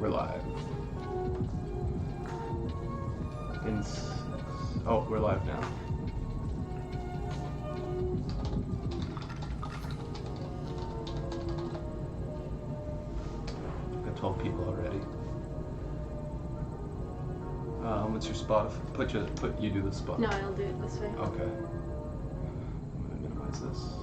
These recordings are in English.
We're live. Oh, we're live now. Got 12 people already. What's your spot? You do the spot. No, I'll do it this way. Okay. I'm gonna minimize this.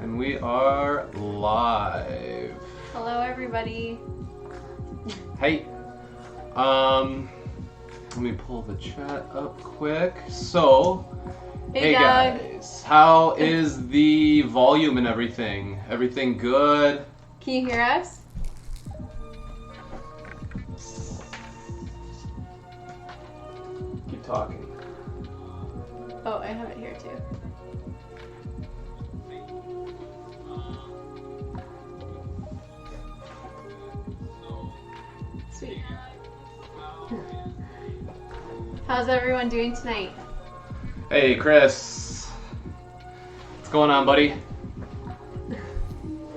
And we are live. Hello, everybody. Hey. Let me pull the chat up quick. So, hey Doug. guys, how is the volume and everything? Everything good? Can you hear us? Keep talking. Oh, I have it here too. Sweet. How's everyone doing tonight? Hey, Chris. What's going on, buddy?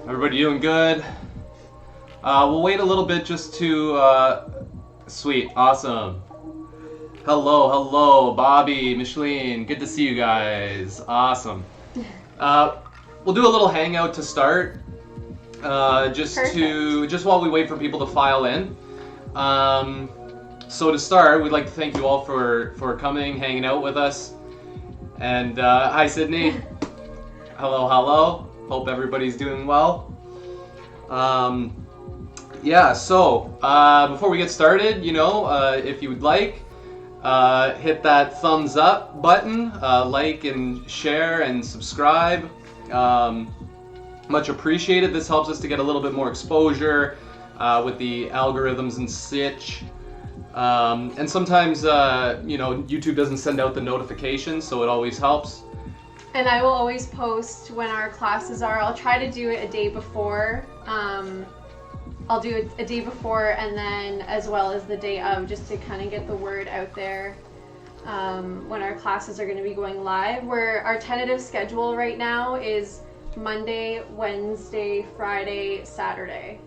Everybody doing good? We'll wait a little bit just to... Sweet, awesome. Hello, Bobby, Micheline. Good to see you guys. Awesome. We'll do a little hangout to start. Just while we wait for people to file in. So to start, we'd like to thank you all for coming, hanging out with us. And hi, Sydney. Hello. Hope everybody's doing well. Yeah, so before we get started, if you would like, hit that thumbs up button, like and share and subscribe. Much appreciated. This helps us to get a little bit more exposure with the algorithms and such. And sometimes, YouTube doesn't send out the notifications, so it always helps. And I will always post when our classes are. I'll try to do it a day before. I'll do it a day before and then as well as the day of, just to kind of get the word out there when our classes are going to be going live. Our tentative schedule right now is Monday, Wednesday, Friday, Saturday.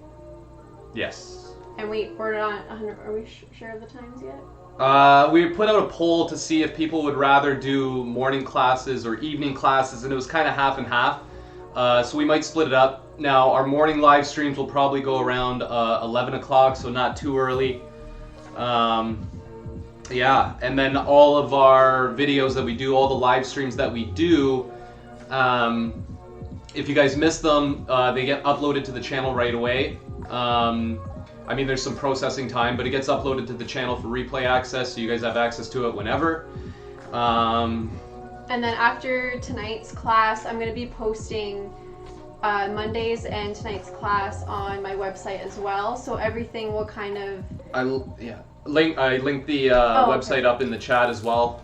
Yes. And we're not 100. Are we sure of the times yet? We put out a poll to see if people would rather do morning classes or evening classes, and it was kind of half and half. So we might split it up. Now, our morning live streams will probably go around 11 o'clock, so not too early. Yeah, and then all of our videos that we do, all the live streams that we do, if you guys miss them, they get uploaded to the channel right away. There's some processing time, but it gets uploaded to the channel for replay access, so you guys have access to it whenever. And then after tonight's class, I'm going to be posting Mondays and tonight's class on my website as well, so everything will kind of... I linked the website up in the chat as well.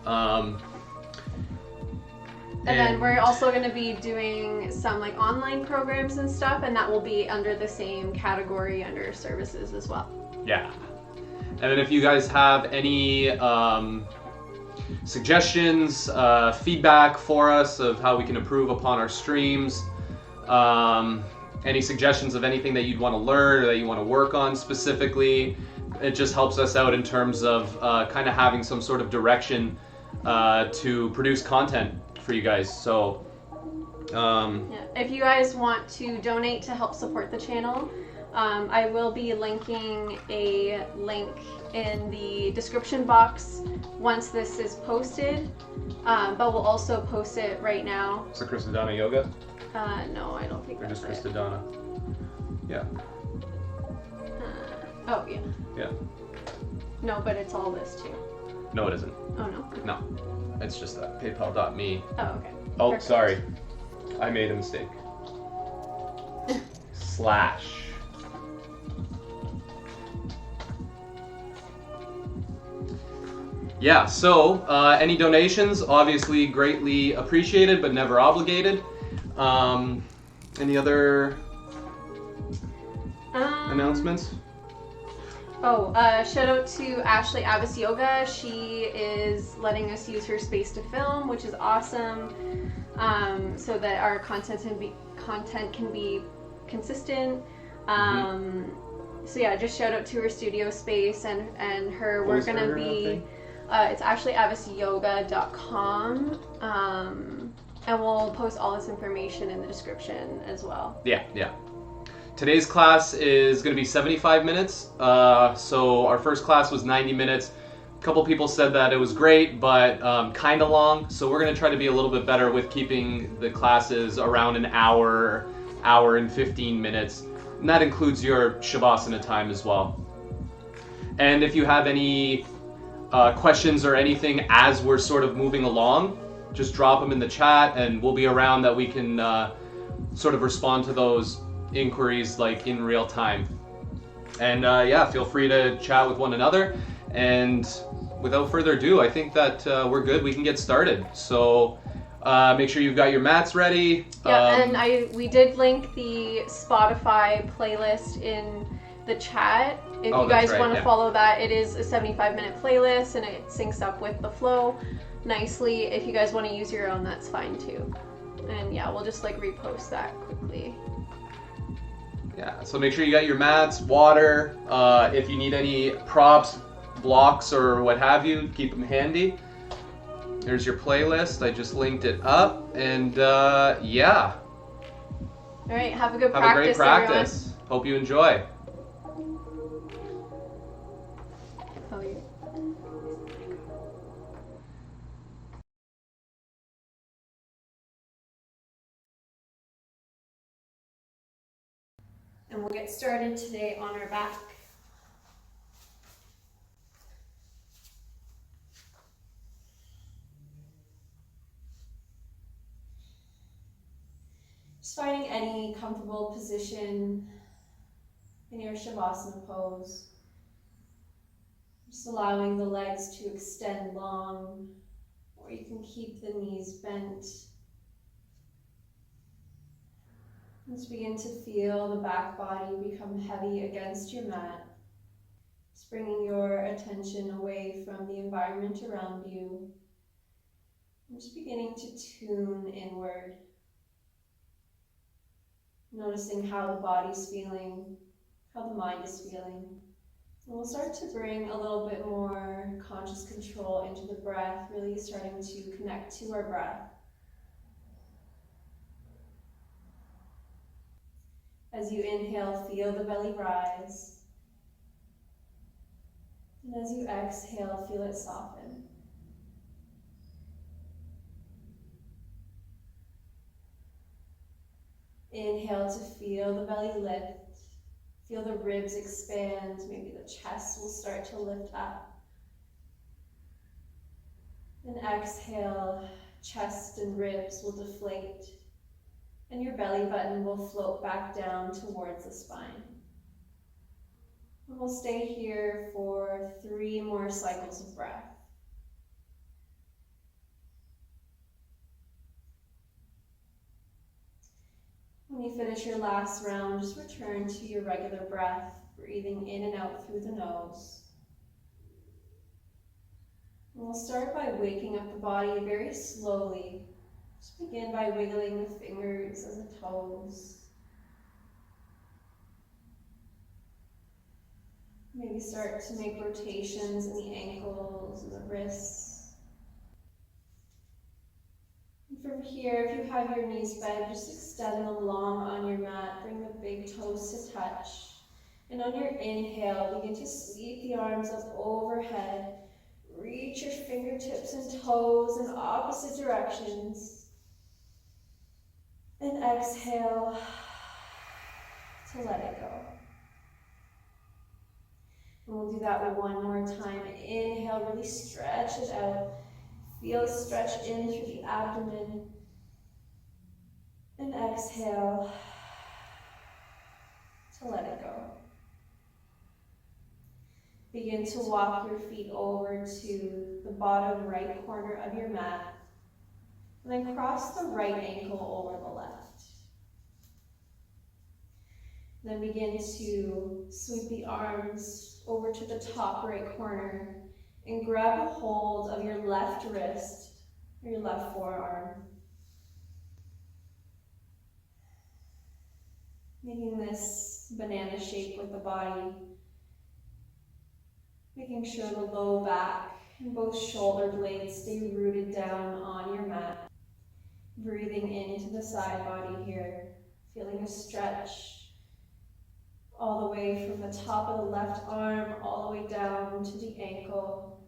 And then we're also going to be doing some online programs and stuff, and that will be under the same category under services as well. Yeah. And then if you guys have any suggestions, feedback for us of how we can improve upon our streams, any suggestions of anything that you'd want to learn or that you want to work on specifically, it just helps us out in terms of kind of having some sort of direction to produce content for you guys. So if you guys want to donate to help support the channel, I will be linking a link in the description box once this is posted, but we'll also post it right now. Is it Krista Donna Yoga? No, I don't think or that's just it. Krista Donna? Yeah. Oh, yeah. Yeah. No, but it's all this too. No, it isn't. Oh, no? No. It's just that PayPal.me. Oh, okay. Oh, Perfect. sorry. I made a mistake. Slash. Yeah, so any donations, obviously greatly appreciated, but never obligated. Any other announcements? Shout out to Ashley Abbas Yoga. She is letting us use her space to film, which is awesome, so that our content can be consistent. So yeah, just shout out to her studio space and her. We're gonna be. It's ashleyabasyoga.com, and we'll post all this information in the description as well. Yeah. Today's class is going to be 75 minutes. So our first class was 90 minutes. A couple people said that it was great, but kind of long. So we're going to try to be a little bit better with keeping the classes around an hour and 15 minutes. And that includes your Savasana time as well. And if you have any questions or anything as we're sort of moving along, just drop them in the chat and we'll be around that we can sort of respond to those inquiries like in real time. And feel free to chat with one another. And without further ado, I think that we're good. We can get started. So make sure you've got your mats ready. And we did link the Spotify playlist in the chat. If you guys want to follow that, it is a 75-minute playlist and it syncs up with the flow nicely. If you guys want to use your own, that's fine too. And yeah, we'll just like repost that quickly. Yeah, so make sure you got your mats, water. If you need any props, blocks, or what have you, keep them handy. There's your playlist. I just linked it up. And yeah. All right, have a good practice. Have a great practice. Everyone. Hope you enjoy. And we'll get started today on our back. Just finding any comfortable position in your Savasana pose. Just allowing the legs to extend long, or you can keep the knees bent. Just begin to feel the back body become heavy against your mat. Just bringing your attention away from the environment around you. And just beginning to tune inward. Noticing how the body's feeling, how the mind is feeling. And we'll start to bring a little bit more conscious control into the breath, really starting to connect to our breath. As you inhale, feel the belly rise. And as you exhale, feel it soften. Inhale to feel the belly lift. Feel the ribs expand. Maybe the chest will start to lift up. And exhale, chest and ribs will deflate. And your belly button will float back down towards the spine. And we'll stay here for 3 more cycles of breath. When you finish your last round, just return to your regular breath, breathing in and out through the nose. And we'll start by waking up the body very slowly. Just begin by wiggling the fingers and the toes. Maybe start to make rotations in the ankles and the wrists. And from here, if you have your knees bent, just extend them long on your mat. Bring the big toes to touch. And on your inhale, begin to sweep the arms up overhead. Reach your fingertips and toes in opposite directions. And exhale to let it go. And we'll do that one more time. Inhale, really stretch it out. Feel the stretch in through the abdomen. And exhale to let it go. Begin to walk your feet over to the bottom right corner of your mat. And then cross the right ankle over the left. Then begin to sweep the arms over to the top right corner and grab a hold of your left wrist or your left forearm. Making this banana shape with the body. Making sure the low back and both shoulder blades stay rooted down on your mat. Breathing into the side body here. Feeling a stretch all the way from the top of the left arm all the way down to the ankle.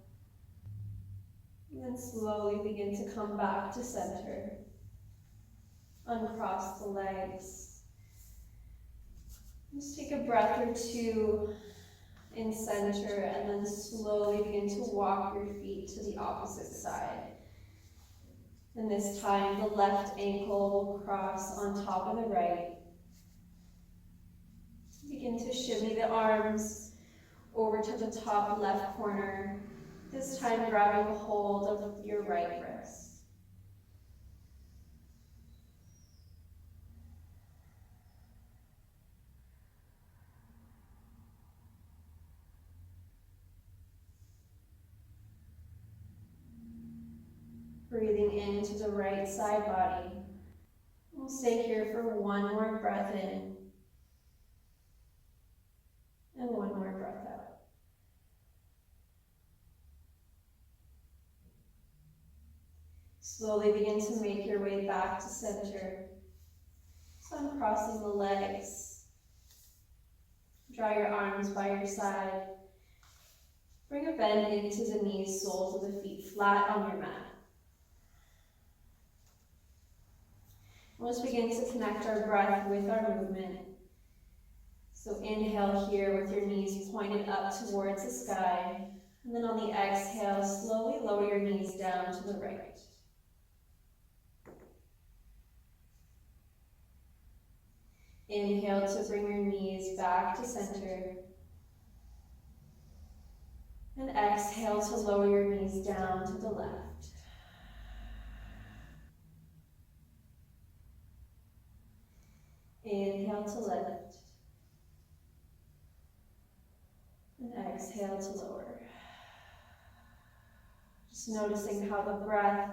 And then slowly begin to come back to center. Uncross the legs. Just take a breath or two in center and then slowly begin to walk your feet to the opposite side. And this time the left ankle will cross on top of the right. Begin to shimmy the arms over to the top left corner, this time grabbing a hold of your right wrist. Breathing into the right side body. We'll stay here for one more breath in. And one more breath out. Slowly begin to make your way back to center. So uncrossing the legs. Draw your arms by your side. Bring a bend into the knees, soles of the feet flat on your mat. Let's begin to connect our breath with our movement. So inhale here with your knees pointed up towards the sky. And then on the exhale, slowly lower your knees down to the right. Inhale to bring your knees back to center. And exhale to lower your knees down to the left. Inhale to lift. And exhale to lower. Just noticing how the breath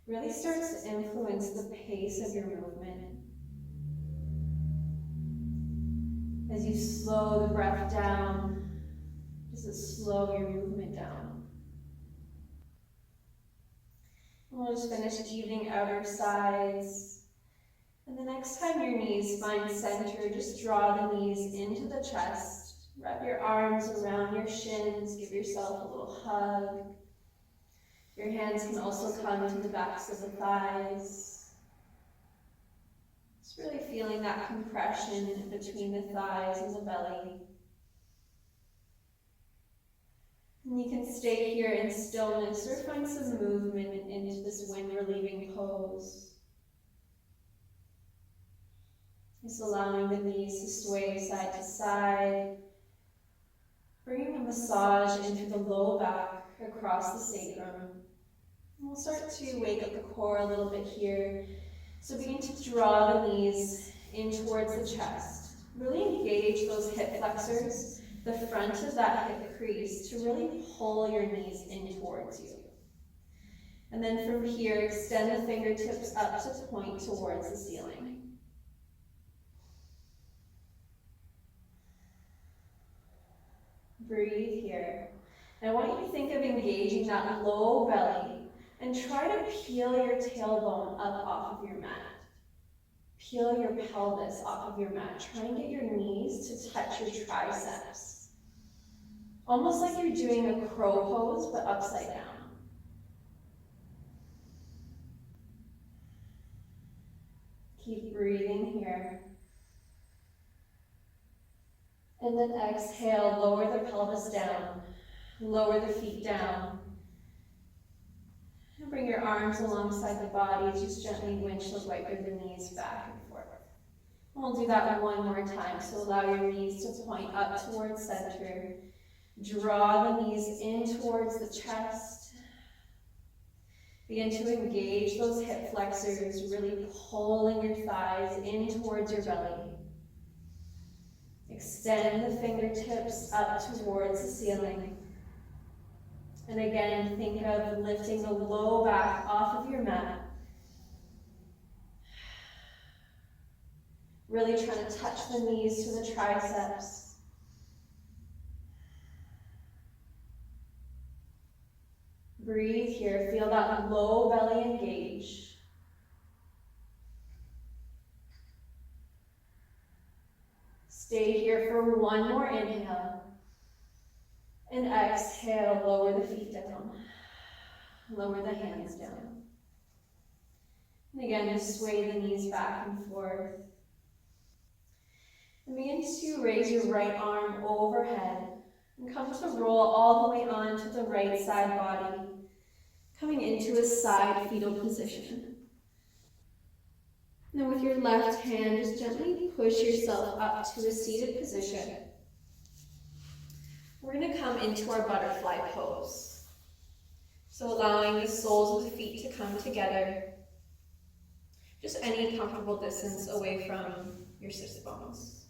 really starts to influence the pace of your movement. As you slow the breath down, does it slow your movement down? And we'll just finish evening outer sides. And the next time your knees find center, just draw the knees into the chest. Wrap your arms around your shins, give yourself a little hug. Your hands can also come to the backs of the thighs. Just really feeling that compression between the thighs and the belly. And you can stay here in stillness or find some movement into this wind relieving pose. Just allowing the knees to sway side to side, bringing a massage into the low back across the sacrum. And we'll start to wake up the core a little bit here. So begin to draw the knees in towards the chest. Really engage those hip flexors, the front of that hip crease, to really pull your knees in towards you. And then from here, extend the fingertips up to point towards the ceiling. Breathe here. And I want you to think of engaging that low belly and try to peel your tailbone up off of your mat. Peel your pelvis off of your mat. Try and get your knees to touch your triceps. Almost like you're doing a crow pose, but upside down. Keep breathing here. And then exhale, lower the pelvis down, lower the feet down. And bring your arms alongside the body, just gently windshield wiper the knees back and forth. And we'll do that one more time, so allow your knees to point up towards center. Draw the knees in towards the chest. Begin to engage those hip flexors, really pulling your thighs in towards your belly. Extend the fingertips up towards the ceiling. And again, think of lifting the low back off of your mat. Really trying to touch the knees to the triceps. Breathe here, feel that low belly engage. Stay here for one more inhale. And exhale, lower the feet down. Lower the hands down. And again, just sway the knees back and forth. And begin to raise your right arm overhead and come to roll all the way onto the right side body, coming into a side fetal position. Now with your left hand, just gently push yourself up to a seated position. We're going to come into our butterfly pose. So allowing the soles of the feet to come together, just any comfortable distance away from your sits bones.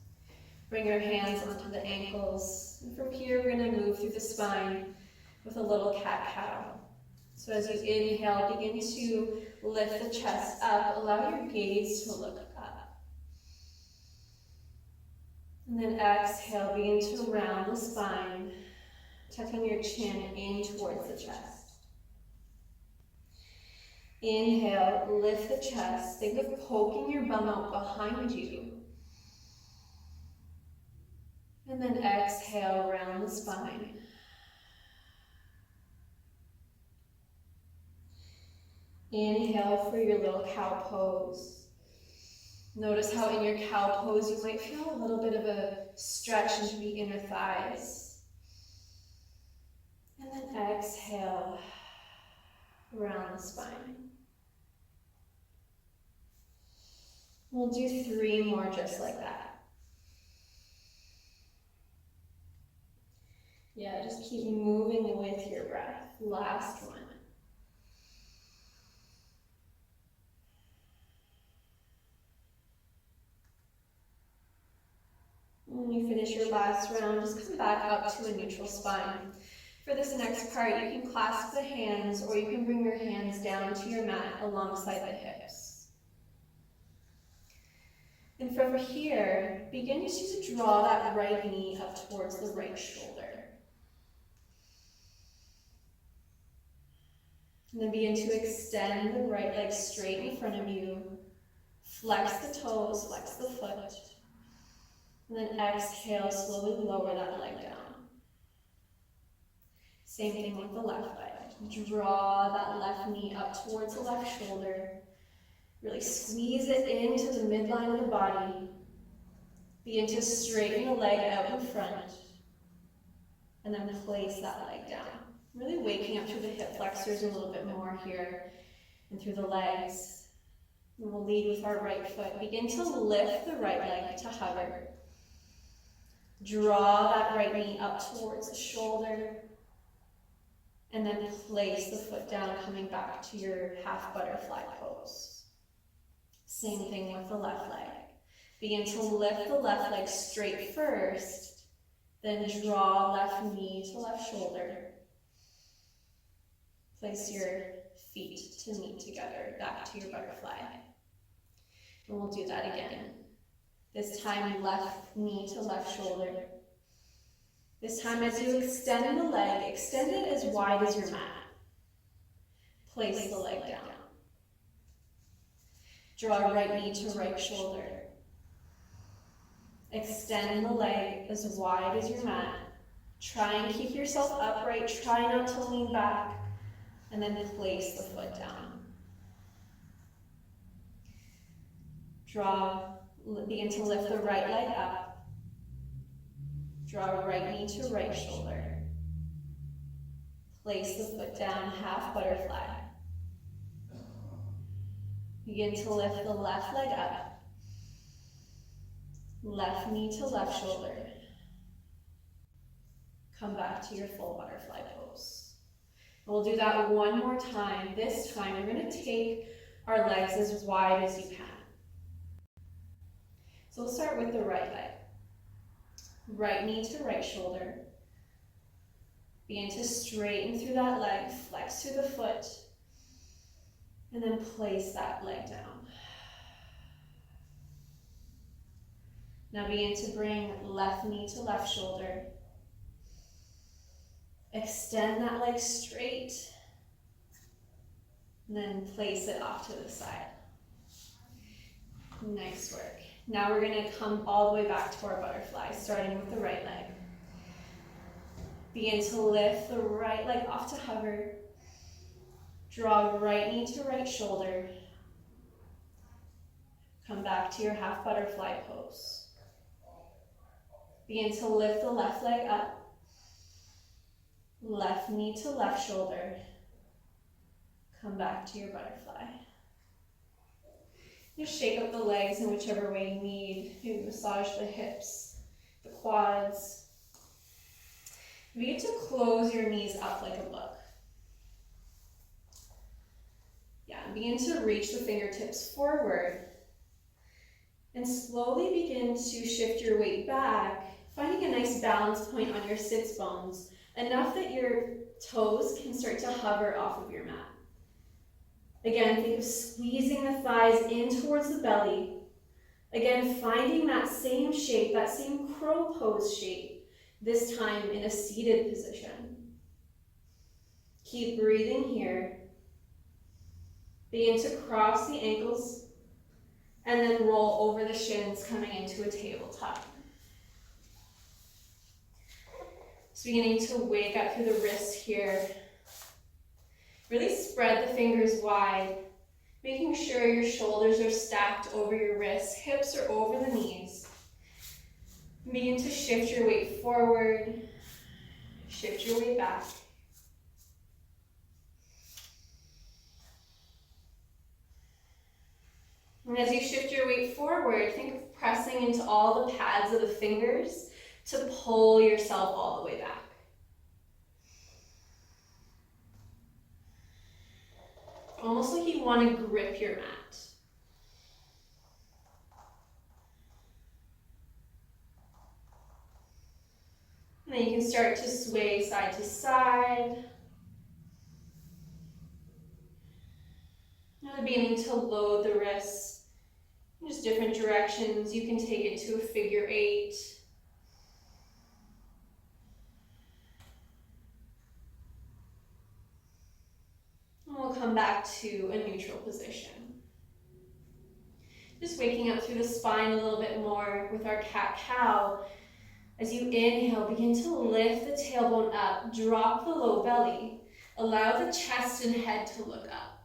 Bring your hands onto the ankles, and from here we're going to move through the spine with a little cat-cow. So as you inhale, begin to lift the chest up, allow your gaze to look up. And then exhale, begin to round the spine, tucking your chin in towards the chest. Inhale, lift the chest, think of poking your bum out behind you. And then exhale, round the spine. Inhale for your little cow pose. Notice how in your cow pose you might feel a little bit of a stretch into the inner thighs. And then exhale, round the spine. We'll do 3 more just like that. Yeah, just keep moving with your breath. Last one. When you finish your last round, just come back up to a neutral spine. For this next part, you can clasp the hands or you can bring your hands down to your mat alongside the hips. And from here, begin to draw that right knee up towards the right shoulder. And then begin to extend the right leg straight in front of you. Flex the toes, flex the foot. And then exhale, slowly lower that leg down. Same thing with the left leg. Draw that left knee up towards the left shoulder. Really squeeze it into the midline of the body. Begin to straighten the leg out in front. And then place that leg down. Really waking up through the hip flexors a little bit more here and through the legs. And we'll lead with our right foot. Begin to lift the right leg to hover. Draw that right knee up towards the shoulder. And then place the foot down, coming back to your half butterfly pose. Same thing with the left leg. Begin to lift the left leg straight first. Then draw left knee to left shoulder. Place your feet to meet together, back to your butterfly. And we'll do that again. This time, left knee to left shoulder. This time, as you extend the leg, extend it as wide as your mat. Place the leg down. Draw right knee to right shoulder. Extend the leg as wide as your mat. Try and keep yourself upright. Try not to lean back. And then place the foot down. Begin to lift the right leg up. Draw right knee to right shoulder. Place the foot down, half butterfly. Begin to lift the left leg up. Left knee to left shoulder. Come back to your full butterfly pose. We'll do that one more time. This time we're going to take our legs as wide as you can. So we'll start with the right leg. Right knee to right shoulder. Begin to straighten through that leg, flex through the foot, and then place that leg down. Now begin to bring left knee to left shoulder. Extend that leg straight, and then place it off to the side. Nice work. Now we're going to come all the way back to our butterfly, starting with the right leg. Begin to lift the right leg off to hover. Draw right knee to right shoulder. Come back to your half butterfly pose. Begin to lift the left leg up. Left knee to left shoulder. Come back to your butterfly. Just shake up the legs in whichever way you need. Maybe massage the hips, the quads. Begin to close your knees up like a book. Yeah, begin to reach the fingertips forward. And slowly begin to shift your weight back, finding a nice balance point on your sits bones, enough that your toes can start to hover off of your mat. Again, think of squeezing the thighs in towards the belly. Again, finding that same shape, that same crow pose shape, this time in a seated position. Keep breathing here. Begin to cross the ankles and then roll over the shins, coming into a tabletop. So beginning to wake up through the wrists here. Really spread the fingers wide, making sure your shoulders are stacked over your wrists, hips are over the knees. Begin to shift your weight forward, shift your weight back. And as you shift your weight forward, think of pressing into all the pads of the fingers to pull yourself all the way back. Almost like you want to grip your mat. And then you can start to sway side to side. Now beginning to load the wrists in just different directions. You can take it to a figure 8. And we'll come back to a neutral position. Just waking up through the spine a little bit more with our cat-cow. As you inhale, begin to lift the tailbone up, drop the low belly. Allow the chest and head to look up.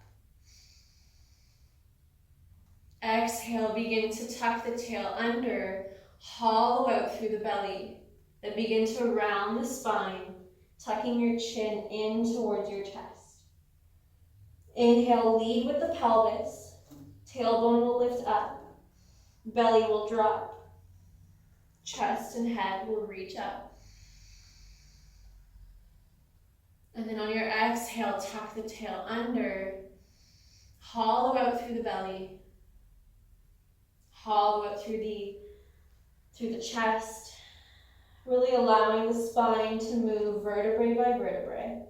Exhale, begin to tuck the tail under, hollow out through the belly. Then begin to round the spine, tucking your chin in towards your chest. Inhale, lead with the pelvis. Tailbone will lift up. Belly will drop. Chest and head will reach up. And then on your exhale, tuck the tail under. Hollow out through the belly. Hollow out through the chest. Really allowing the spine to move vertebrae by vertebrae.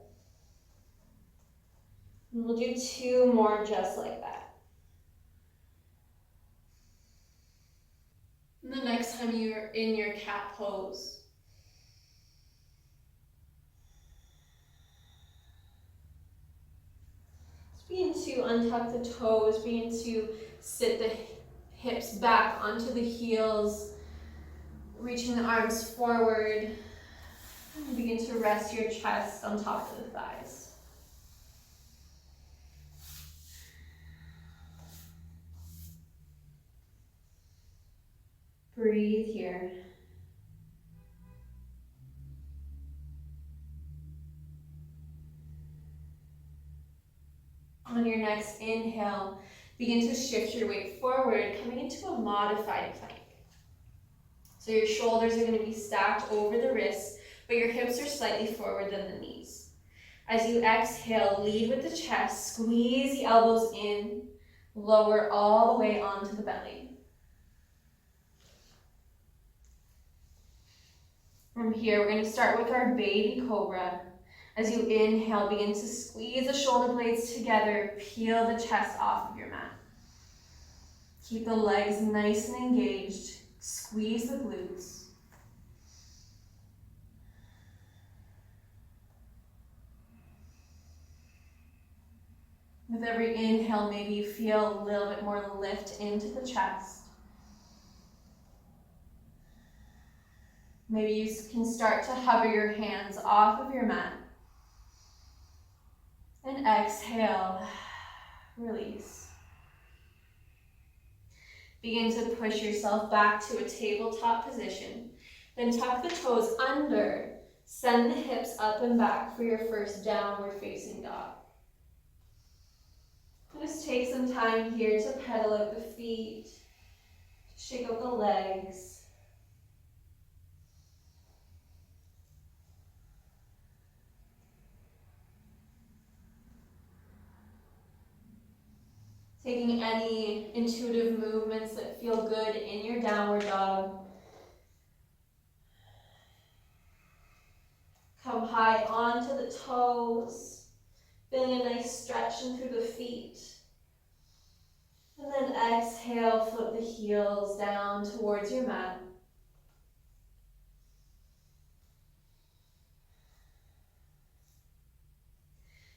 And we'll do 2 more just like that. And the next time you're in your cat pose, just begin to untuck the toes, begin to sit the hips back onto the heels, reaching the arms forward, and begin to rest your chest on top of the thighs. Breathe here. On your next inhale, begin to shift your weight forward, coming into a modified plank. So your shoulders are going to be stacked over the wrists, but your hips are slightly forward than the knees. As you exhale, lead with the chest, squeeze the elbows in, lower all the way onto the belly. From here, we're going to start with our baby cobra. As you inhale, begin to squeeze the shoulder blades together, peel the chest off of your mat. Keep the legs nice and engaged, squeeze the glutes. With every inhale, maybe you feel a little bit more lift into the chest. Maybe you can start to hover your hands off of your mat. And exhale, release. Begin to push yourself back to a tabletop position. Then tuck the toes under. Send the hips up and back for your first downward facing dog. Just take some time here to pedal out the feet, shake out the legs. Taking any intuitive movements that feel good in your downward dog. Come high onto the toes, feeling a nice stretching through the feet. And then exhale, float the heels down towards your mat.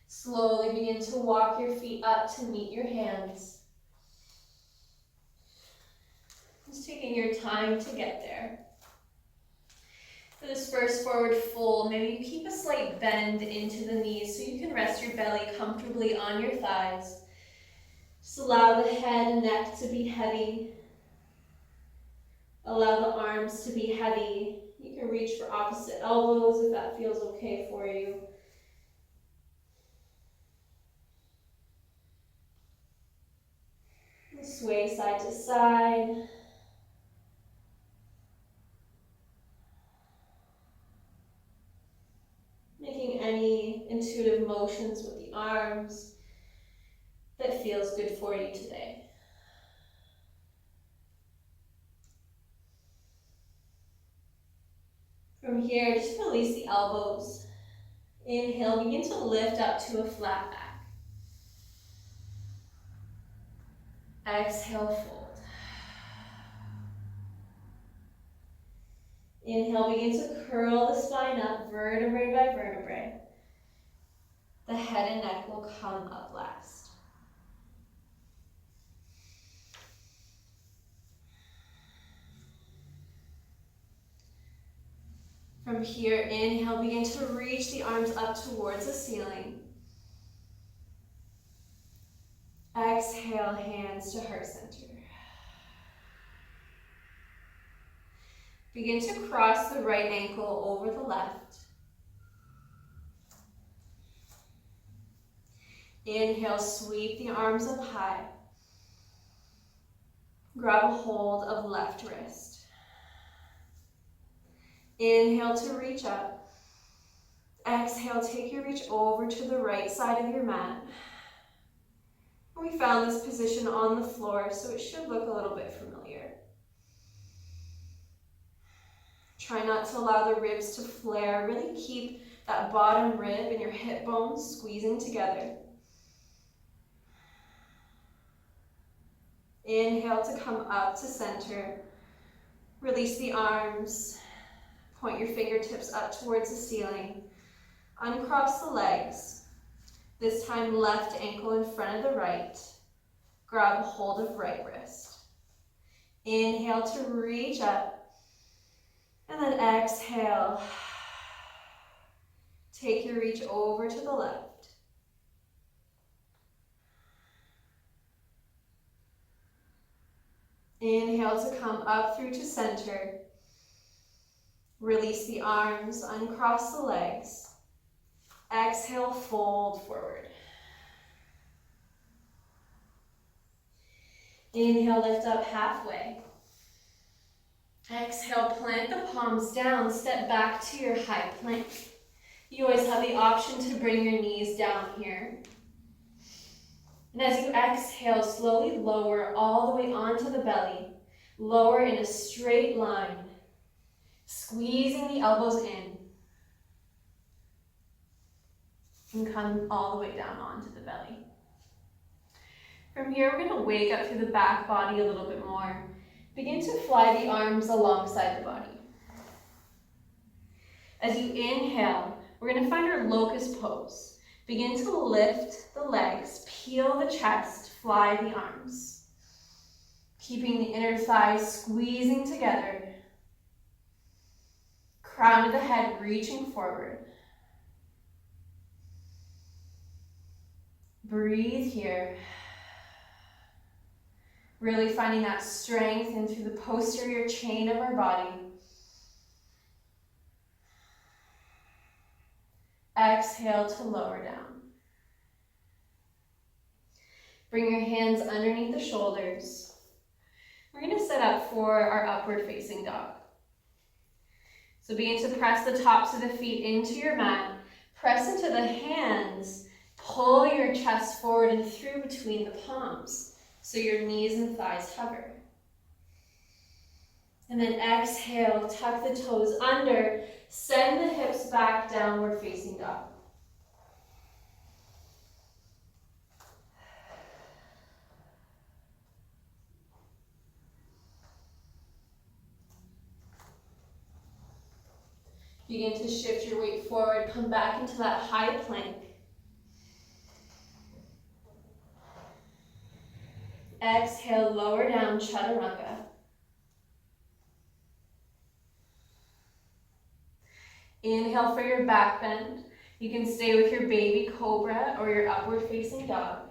Slowly begin to walk your feet up to meet your hands. Just taking your time to get there. For this first forward fold, maybe you keep a slight bend into the knees so you can rest your belly comfortably on your thighs. Just allow the head and neck to be heavy. Allow the arms to be heavy. You can reach for opposite elbows if that feels okay for you. Sway side to side. Making any intuitive motions with the arms that feels good for you today. From here, just release the elbows. Inhale, begin to lift up to a flat back. Exhale, fold. Inhale, begin to curl the spine up, vertebrae by vertebrae. The head and neck will come up last. From here, inhale, begin to reach the arms up towards the ceiling. Exhale, hands to heart center. Begin to cross the right ankle over the left. Inhale, sweep the arms up high. Grab a hold of left wrist. Inhale to reach up. Exhale, take your reach over to the right side of your mat. We found this position on the floor, so it should look a little bit familiar. Try not to allow the ribs to flare. Really keep that bottom rib and your hip bones squeezing together. Inhale to come up to center. Release the arms. Point your fingertips up towards the ceiling. Uncross the legs. This time, left ankle in front of the right. Grab a hold of right wrist. Inhale to reach up. And then exhale. Take your reach over to the left. Inhale to come up through to center. Release the arms, uncross the legs. Exhale, fold forward. Inhale, lift up halfway. Exhale, plant the palms down, step back to your high plank. You always have the option to bring your knees down here. And as you exhale, slowly lower all the way onto the belly. Lower in a straight line, squeezing the elbows in. And come all the way down onto the belly. From here, we're going to wake up through the back body a little bit more. Begin to fly the arms alongside the body. As you inhale, we're going to find our locust pose. Begin to lift the legs, peel the chest, fly the arms. Keeping the inner thighs squeezing together. Crown of the head reaching forward. Breathe here. Really finding that strength in through the posterior chain of our body. Exhale to lower down. Bring your hands underneath the shoulders. We're going to set up for our upward facing dog. So begin to press the tops of the feet into your mat. Press into the hands. Pull your chest forward and through between the palms. So your knees and thighs hover. And then exhale, tuck the toes under, send the hips back, downward facing dog. Begin to shift your weight forward, come back into that high plank. Exhale, lower down, Chadasana. Inhale for your back bend. You can stay with your baby cobra or your upward facing dog.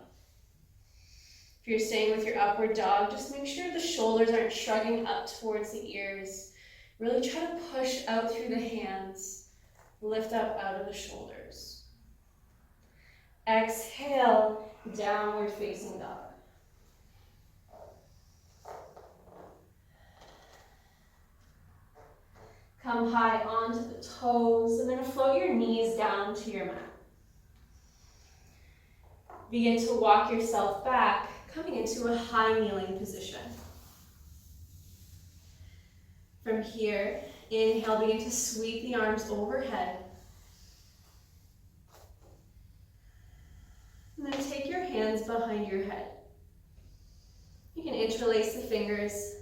If you're staying with your upward dog, just make sure the shoulders aren't shrugging up towards the ears. Really try to push out through the hands. Lift up out of the shoulders. Exhale, downward facing dog. Come high onto the toes and then float your knees down to your mat. Begin to walk yourself back, coming into a high kneeling position. From here, inhale, begin to sweep the arms overhead. And then take your hands behind your head. You can interlace the fingers.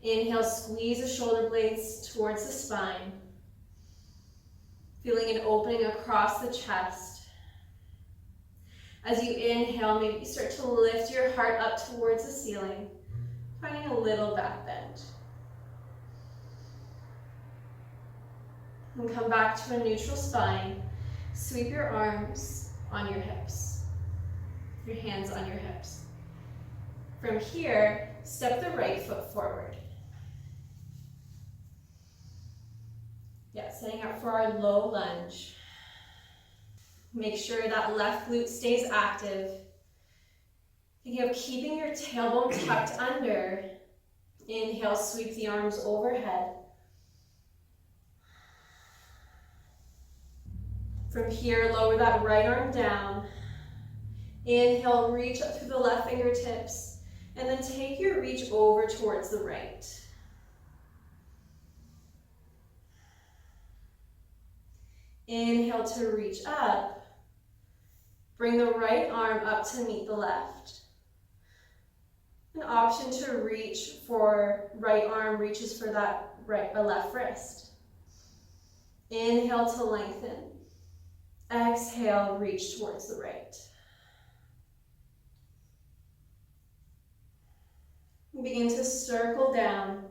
Inhale, squeeze the shoulder blades towards the spine. Feeling an opening across the chest. As you inhale, maybe you start to lift your heart up towards the ceiling, finding a little back bend. And come back to a neutral spine. Sweep your arms on your hips. Your hands on your hips. From here, step the right foot forward. Yeah, setting up for our low lunge. Make sure that left glute stays active. Thinking of keeping your tailbone tucked under. Inhale, sweep the arms overhead. From here, lower that right arm down. Inhale, reach up through the left fingertips. And then take your reach over towards the right. Inhale to reach up. Bring the right arm up to meet the left. An option to reach for right arm reaches for that right or left wrist. Inhale to lengthen. Exhale, reach towards the right. Begin to circle down.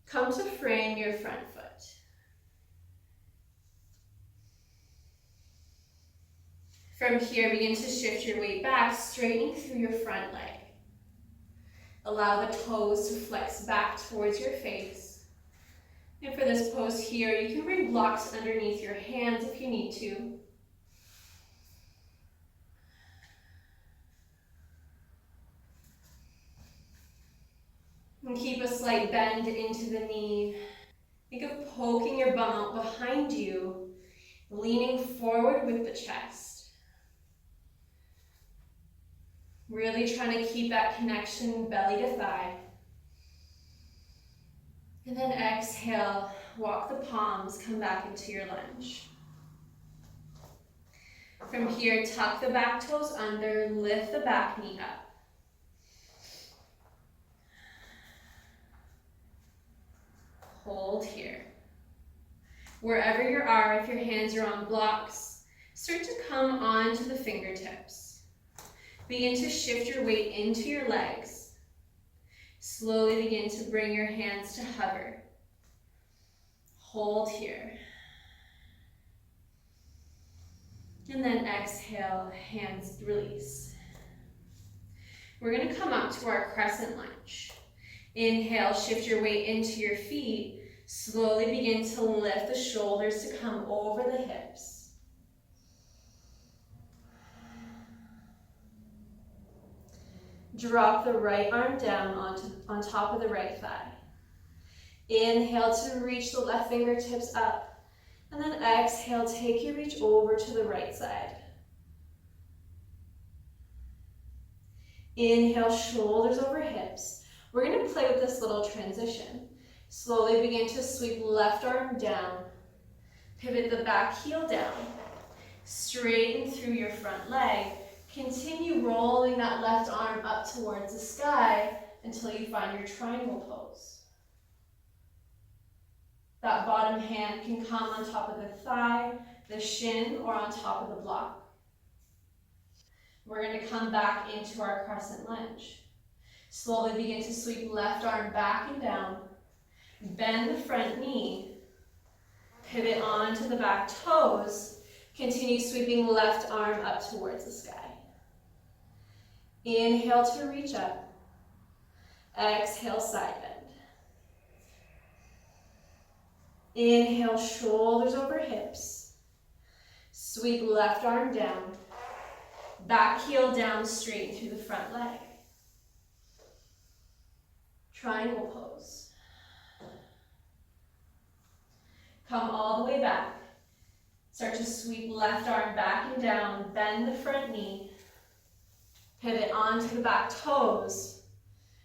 Come to frame your front foot. From here, begin to shift your weight back, straightening through your front leg. Allow the toes to flex back towards your face. And for this pose here, you can bring blocks underneath your hands if you need to. And keep a slight bend into the knee. Think of poking your bum out behind you, leaning forward with the chest. Really trying to keep that connection belly to thigh. And then exhale, walk the palms, come back into your lunge. From here, tuck the back toes under, lift the back knee up. Hold here. Wherever you are, if your hands are on blocks, start to come onto the fingertips. Begin to shift your weight into your legs. Slowly begin to bring your hands to hover. Hold here. And then exhale, hands release. We're going to come up to our crescent lunge. Inhale, shift your weight into your feet. Slowly begin to lift the shoulders to come over the hips. Drop the right arm down on top of the right thigh. Inhale to reach the left fingertips up. And then exhale, take your reach over to the right side. Inhale, shoulders over hips. We're going to play with this little transition. Slowly begin to sweep left arm down. Pivot the back heel down. Straighten through your front leg. Continue rolling that left arm up towards the sky until you find your triangle pose. That bottom hand can come on top of the thigh, the shin, or on top of the block. We're going to come back into our crescent lunge. Slowly begin to sweep left arm back and down. Bend the front knee. Pivot onto the back toes. Continue sweeping left arm up towards the sky. Inhale to reach up. Exhale, side bend. Inhale, shoulders over hips. Sweep left arm down. Back heel down, straighten through the front leg. Triangle pose. Come all the way back. Start to sweep left arm back and down, bend the front knee. Pivot onto the back toes,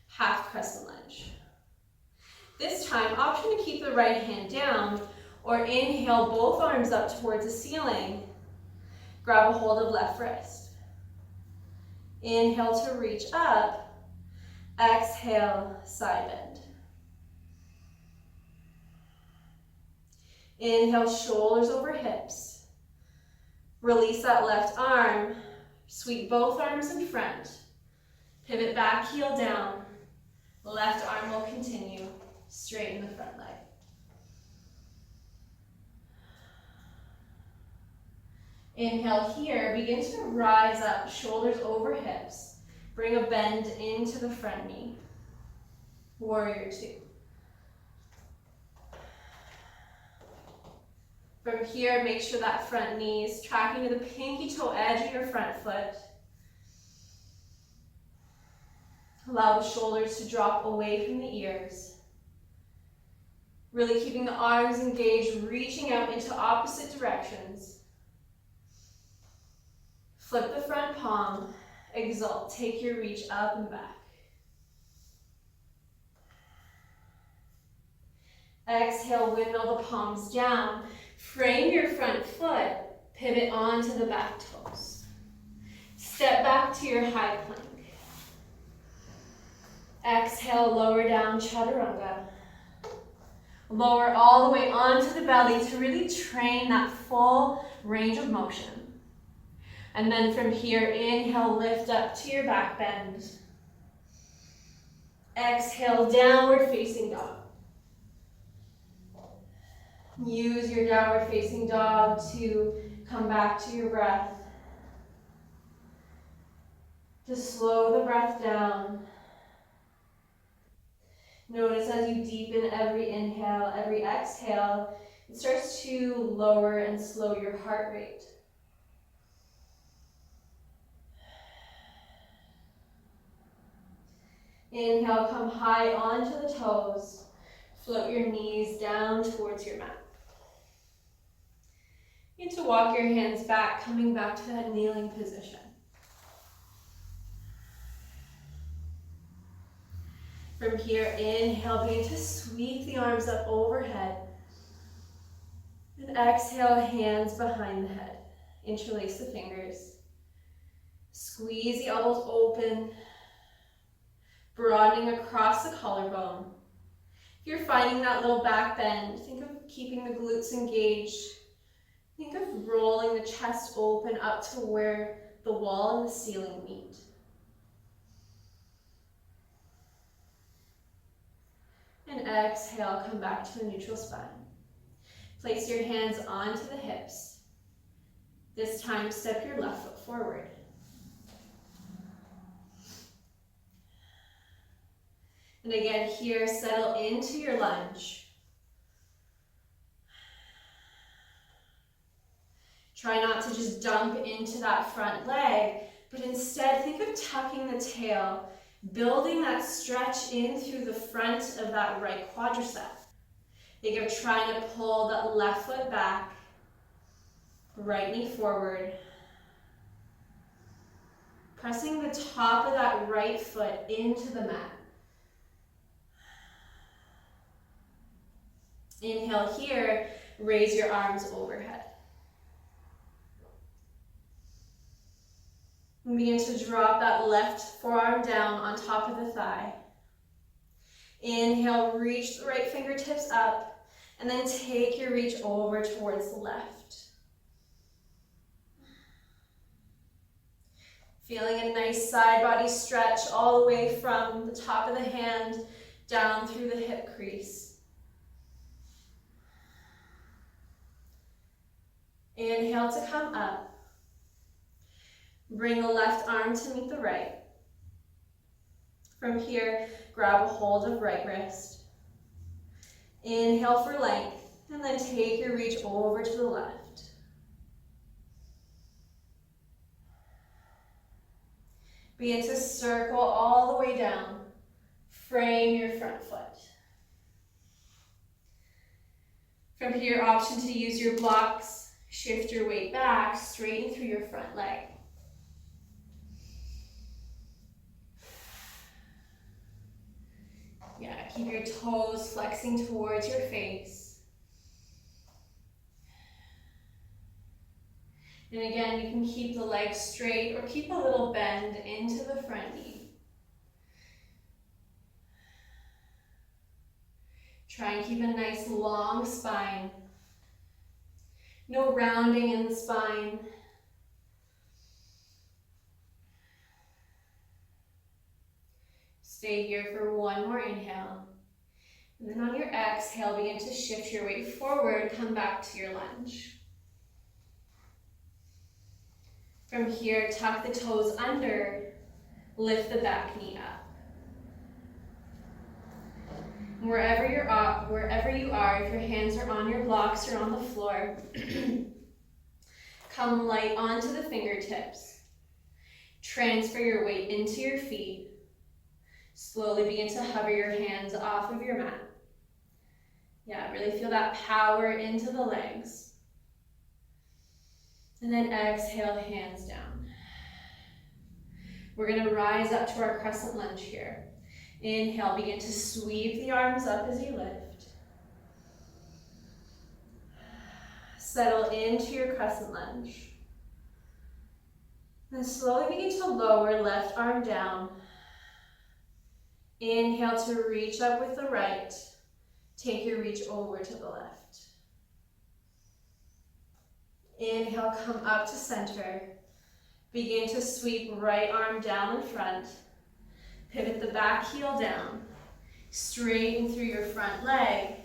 half crescent lunge. This time, option to keep the right hand down, or inhale both arms up towards the ceiling. Grab a hold of left wrist. Inhale to reach up. Exhale, side bend. Inhale, shoulders over hips. Release that left arm. Sweep both arms in front. Pivot back, heel down. Left arm will continue. Straighten the front leg. Inhale here. Begin to rise up, shoulders over hips. Bring a bend into the front knee. Warrior two. From here, make sure that front knee is tracking to the pinky toe edge of your front foot. Allow the shoulders to drop away from the ears. Really keeping the arms engaged, reaching out into opposite directions. Flip the front palm, exalt, take your reach up and back. Exhale, windmill the palms down. Frame your front foot, pivot onto the back toes. Step back to your high plank. Exhale, lower down, Chaturanga. Lower all the way onto the belly to really train that full range of motion. And then from here, inhale, lift up to your back bend. Exhale, downward facing dog. Use your downward facing dog to come back to your breath. To slow the breath down. Notice as you deepen every inhale, every exhale, it starts to lower and slow your heart rate. Inhale, come high onto the toes. Float your knees down towards your mat. You need to walk your hands back, coming back to that kneeling position. From here, inhale, begin to sweep the arms up overhead. And exhale, hands behind the head. Interlace the fingers. Squeeze the elbows open, broadening across the collarbone. If you're finding that little back bend, think of keeping the glutes engaged. Think of rolling the chest open up to where the wall and the ceiling meet. And exhale, come back to a neutral spine. Place your hands onto the hips. This time, step your left foot forward. And again, here, settle into your lunge. Try not to just dump into that front leg, but instead think of tucking the tail, building that stretch in through the front of that right quadricep. Think of trying to pull that left foot back, right knee forward, pressing the top of that right foot into the mat. Inhale here, raise your arms overhead. And begin to drop that left forearm down on top of the thigh. Inhale, reach the right fingertips up, and then take your reach over towards the left. Feeling a nice side body stretch all the way from the top of the hand down through the hip crease. Inhale to come up. Bring the left arm to meet the right. From here, grab a hold of right wrist. Inhale for length, and then take your reach over to the left. Begin to circle all the way down. Frame your front foot. From here, option to use your blocks. Shift your weight back, straighten through your front leg. Yeah, keep your toes flexing towards your face. And again, you can keep the legs straight or keep a little bend into the front knee. Try and keep a nice long spine. No rounding in the spine. Stay here for one more inhale. And then on your exhale, begin to shift your weight forward, come back to your lunge. From here, tuck the toes under, lift the back knee up. Wherever you are, if your hands are on your blocks or on the floor, come light onto the fingertips. Transfer your weight into your feet. Slowly begin to hover your hands off of your mat. Yeah, really feel that power into the legs. And then exhale, hands down. We're gonna rise up to our crescent lunge here. Inhale, begin to sweep the arms up as you lift. Settle into your crescent lunge. Then slowly begin to lower left arm down. Inhale to reach up with the right. Take your reach over to the left. Inhale, come up to center. Begin to sweep right arm down in front. Pivot the back heel down. Straighten through your front leg.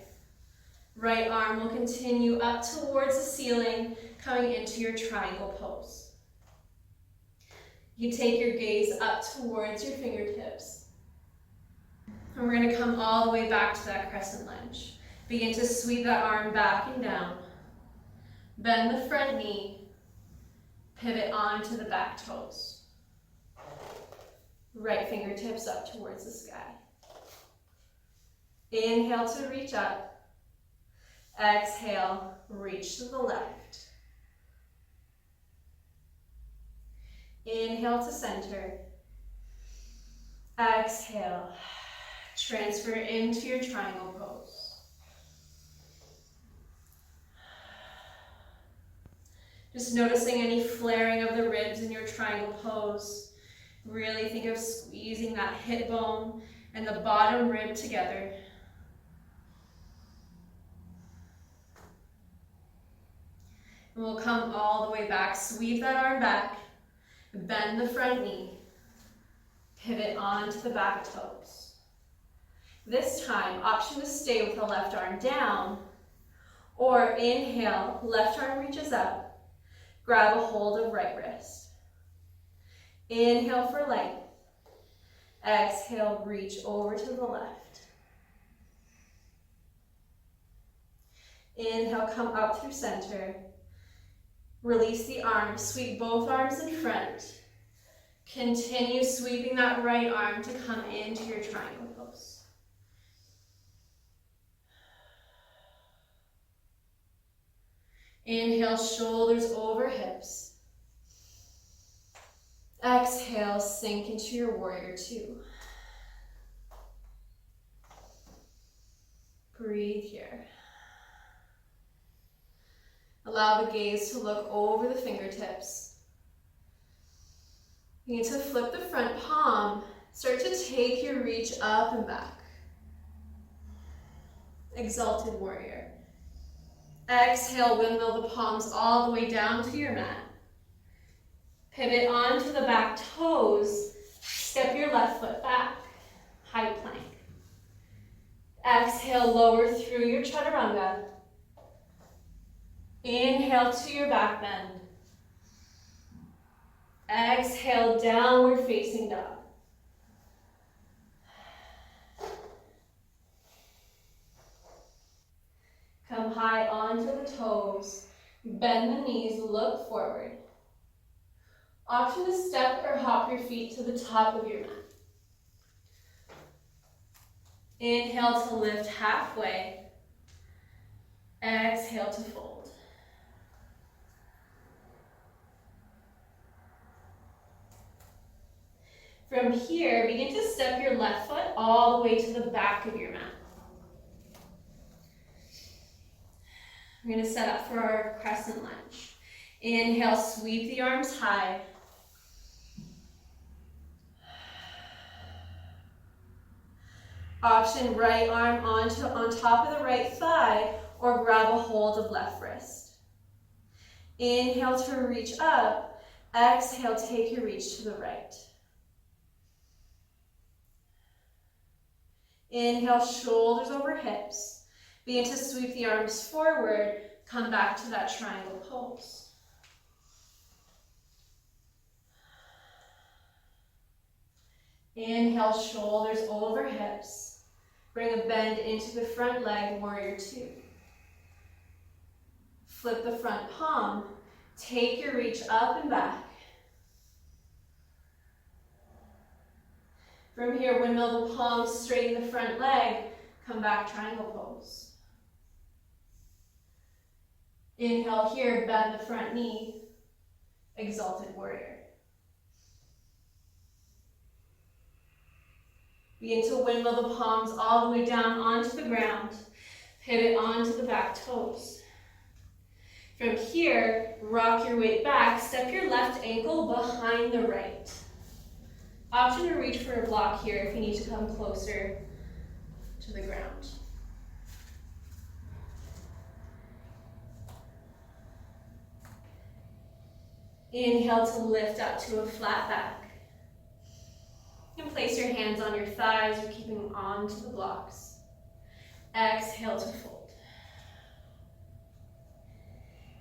Right arm will continue up towards the ceiling, coming into your triangle pose. You take your gaze up towards your fingertips. And we're going to come all the way back to that crescent lunge. Begin to sweep that arm back and down. Bend the front knee. Pivot onto the back toes. Right fingertips up towards the sky. Inhale to reach up. Exhale, reach to the left. Inhale to center. Exhale, transfer into your triangle pose. Just noticing any flaring of the ribs in your triangle pose. Really think of squeezing that hip bone and the bottom rib together. And we'll come all the way back. Sweep that arm back. Bend the front knee. Pivot onto the back toes. This time, option to stay with the left arm down, or inhale, left arm reaches up, grab a hold of right wrist. Inhale for length. Exhale, reach over to the left. Inhale, come up through center. Release the arms, sweep both arms in front. Continue sweeping that right arm to come into your triangle pose. Inhale, shoulders over hips. Exhale, sink into your warrior two. Breathe here. Allow the gaze to look over the fingertips. You need to flip the front palm. Start to take your reach up and back. Exalted warrior. Exhale, windmill the palms all the way down to your mat. Pivot onto the back toes. Step your left foot back. High plank. Exhale, lower through your chaturanga. Inhale to your back bend. Exhale, downward facing dog. Come high onto the toes. Bend the knees, look forward. Option to step or hop your feet to the top of your mat. Inhale to lift halfway. Exhale to fold. From here, begin to step your left foot all the way to the back of your mat. We're going to set up for our crescent lunge. Inhale, sweep the arms high. Option right arm on top of the right thigh, or grab a hold of left wrist. Inhale to reach up. Exhale, take your reach to the right. Inhale, shoulders over hips. Begin to sweep the arms forward. Come back to that triangle pose. Inhale, shoulders over hips. Bring a bend into the front leg, warrior two. Flip the front palm. Take your reach up and back. From here, windmill the palms, straighten the front leg, come back, triangle pose. Inhale here, bend the front knee, exalted warrior. Begin to windmill the palms all the way down onto the ground, pivot onto the back toes. From here, rock your weight back, step your left ankle behind the right. Option to reach for a block here if you need to come closer to the ground. Inhale to lift up to a flat back. You can place your hands on your thighs or keeping onto the blocks. Exhale to fold.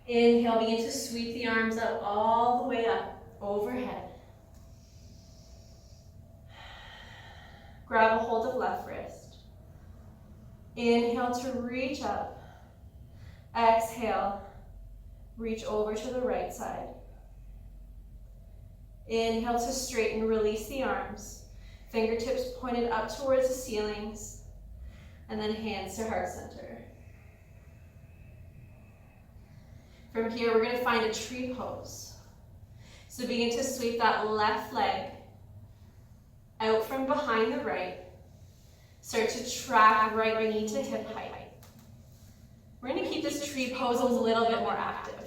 Inhale, begin to sweep the arms up all the way up, overhead. Grab a hold of left wrist. Inhale to reach up. Exhale, reach over to the right side. Inhale to straighten, release the arms. Fingertips pointed up towards the ceilings, and then hands to heart center. From here, we're going to find a tree pose. So begin to sweep that left leg out from behind the right. Start to track right knee to hip height. We're going to keep this tree pose a little bit more active.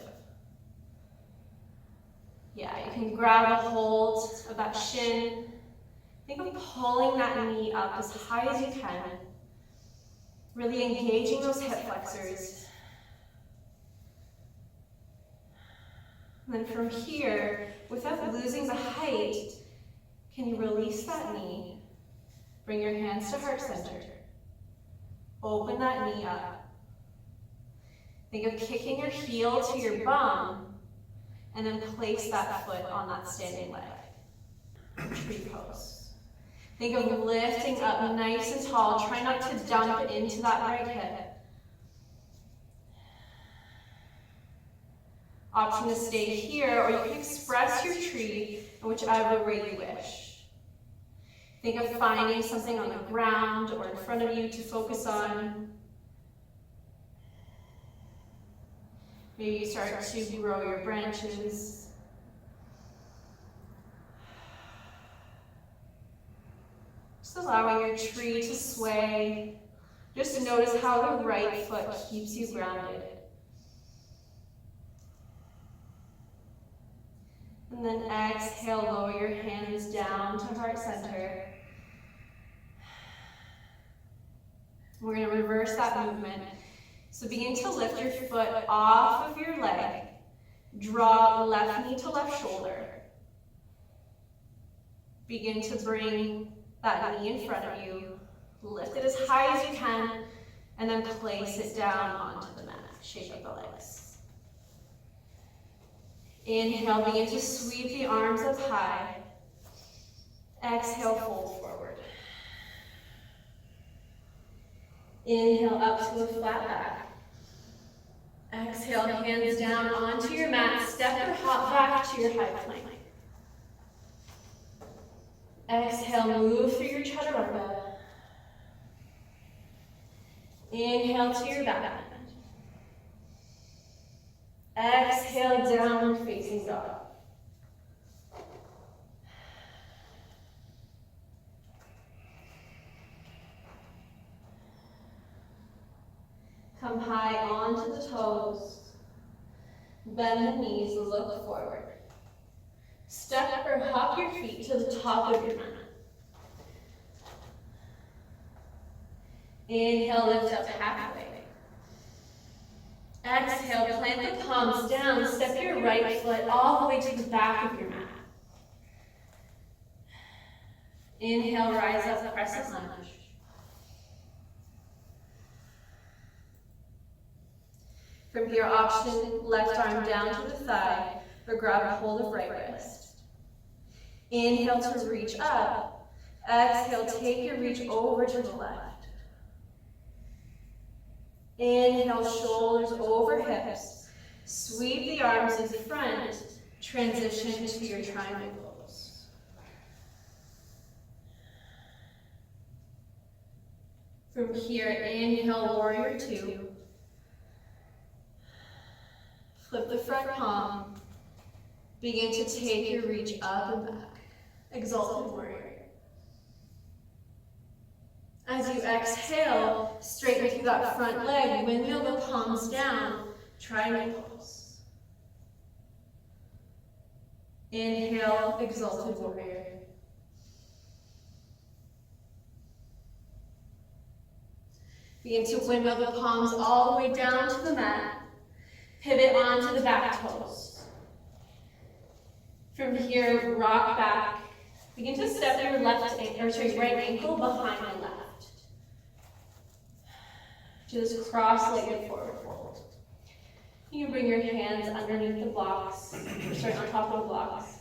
Yeah, you can grab a hold of that shin. Think of pulling that knee up as high as you can. Really engaging those hip flexors. And then from here, without losing the height, can you release that knee? Bring your hands to heart center. Open that knee up. Think of kicking your heel to your bum, and then place that foot on that standing leg. Tree pose. Think of lifting up nice and tall. Try not to dump into that right hip. Option to stay here, or you can express your tree in whichever way you wish. Think of finding something on the ground or in front of you to focus on. Maybe you start to grow your branches. Just allowing your tree to sway. Just notice how the right foot keeps you grounded. And then exhale, lower your hands down to heart center. We're going to reverse that movement. So begin to lift your foot off of your leg. Draw left knee to left shoulder. Begin to bring that knee in front of you. Lift it as high as you can, and then place it down onto the mat. Shake up the legs. Inhale, begin to sweep the arms up high. Exhale, fold forward. Inhale, up to a flat back. Exhale, hands down onto your mat. Step or hop back to your high plank. Exhale, move through your Chadasana. Inhale to your back bend. Exhale, downward facing dog. Come high onto the toes. Bend the knees, look forward. Step or hop your feet to the top of your mat. Inhale, lift up halfway. Exhale, plant the palms down. Step your right foot all the way to the back of your mat. Inhale, rise up, crescent lunge. From here, option left arm down to the thigh, or grab a hold of right wrist. Inhale to reach up. Exhale, take your reach over to the left. Inhale, shoulders over hips. Sweep the arms in front. Transition to your triangle pose. From here, inhale, warrior two. Flip the front palm. Begin to take your reach up and back. Exalted warrior. As you exhale, straighten through that front leg, windmill the palms down, triangle pose. Inhale, exalted warrior. Begin to windmill the palms all the way down to the mat. Pivot onto the back toes. From here, rock back. Begin to step your right ankle behind the left. To this cross-legged forward fold. You can bring your hands underneath the blocks, or start on top of the blocks.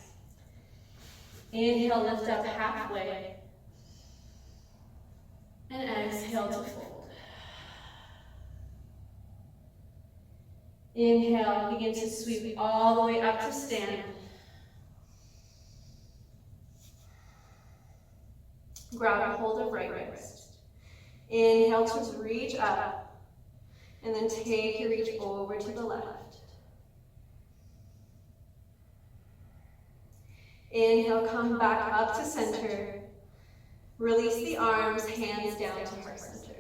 Inhale, lift up halfway. And exhale to fold. Inhale, begin to sweep all the way up to stand. grab a hold of right wrist. Inhale to reach up, and then take your reach over to the left. Inhale, come back up to center. Release the arms, hands down to heart center.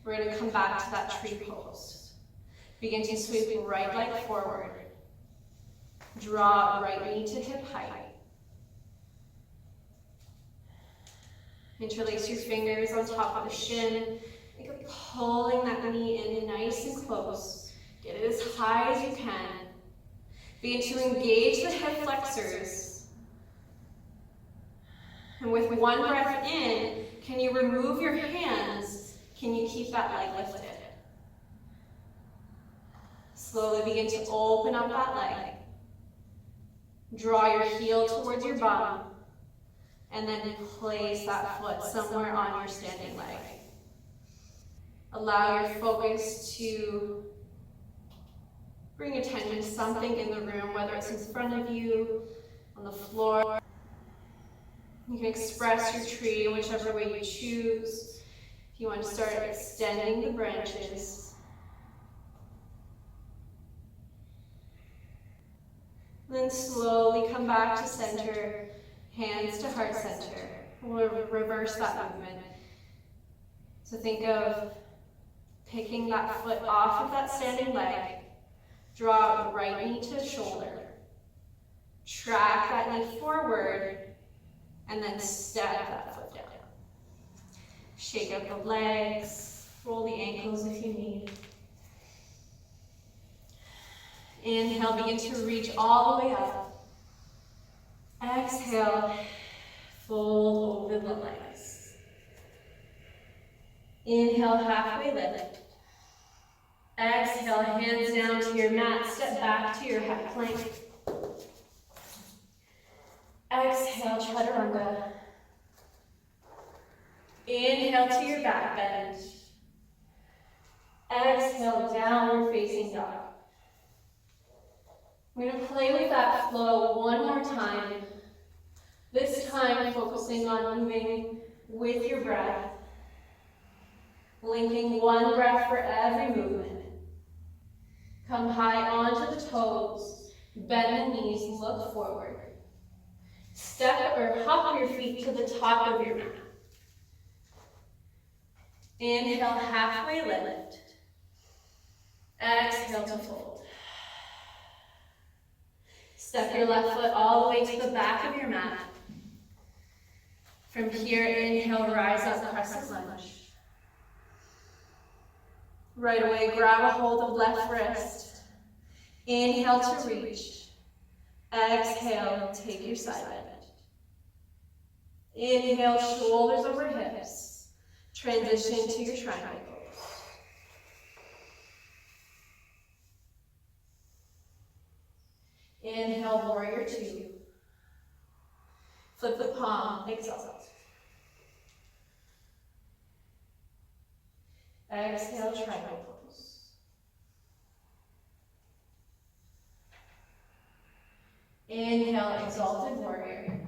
We're going to come back to that tree pose. Begin to sweep right leg forward. Draw right knee to hip height. Interlace your fingers on top of the shin. Think of pulling that knee in nice and close. Get it as high as you can. Begin to engage the hip flexors. And with one breath in, can you remove your hands? Can you keep that leg lifted? Slowly begin to open up that leg. Draw your heel towards your bum. And then place that foot somewhere on your standing leg. Allow your focus to bring attention to something in the room, whether it's in front of you, on the floor. You can express your tree whichever way you choose. If you want to start extending the branches. Then slowly come back to center, hands to heart center. We'll reverse that movement. So think of picking that foot off of that standing leg. Draw right knee to shoulder. Track that knee forward, and then step that foot down. Shake out the legs, roll the ankles if you need. Inhale, begin to reach all the way up. Exhale, fold over the legs. Inhale, halfway lift. Exhale, hands down to your mat, step back to your hip plank. Exhale, Chadasana. Inhale to your back bend. Exhale, downward facing dog. We're going to play with that flow one more time. This time focusing on moving with your breath. Linking one breath for every movement. Come high onto the toes. Bend the knees, look forward. Step or hop your feet to the top of your mat. Inhale, halfway lift. Exhale to fold. Step your left foot all the way to the back of your mat. From here, inhale, rise up, crescent lunge. Right away, grab a hold of left wrist. Inhale to reach. Exhale, take your side bend. Inhale, shoulders over hips. Transition to your triangle pose. Inhale, warrior two. Flip the palm, exhale. Exhale, triangle pose. Inhale, exalted warrior.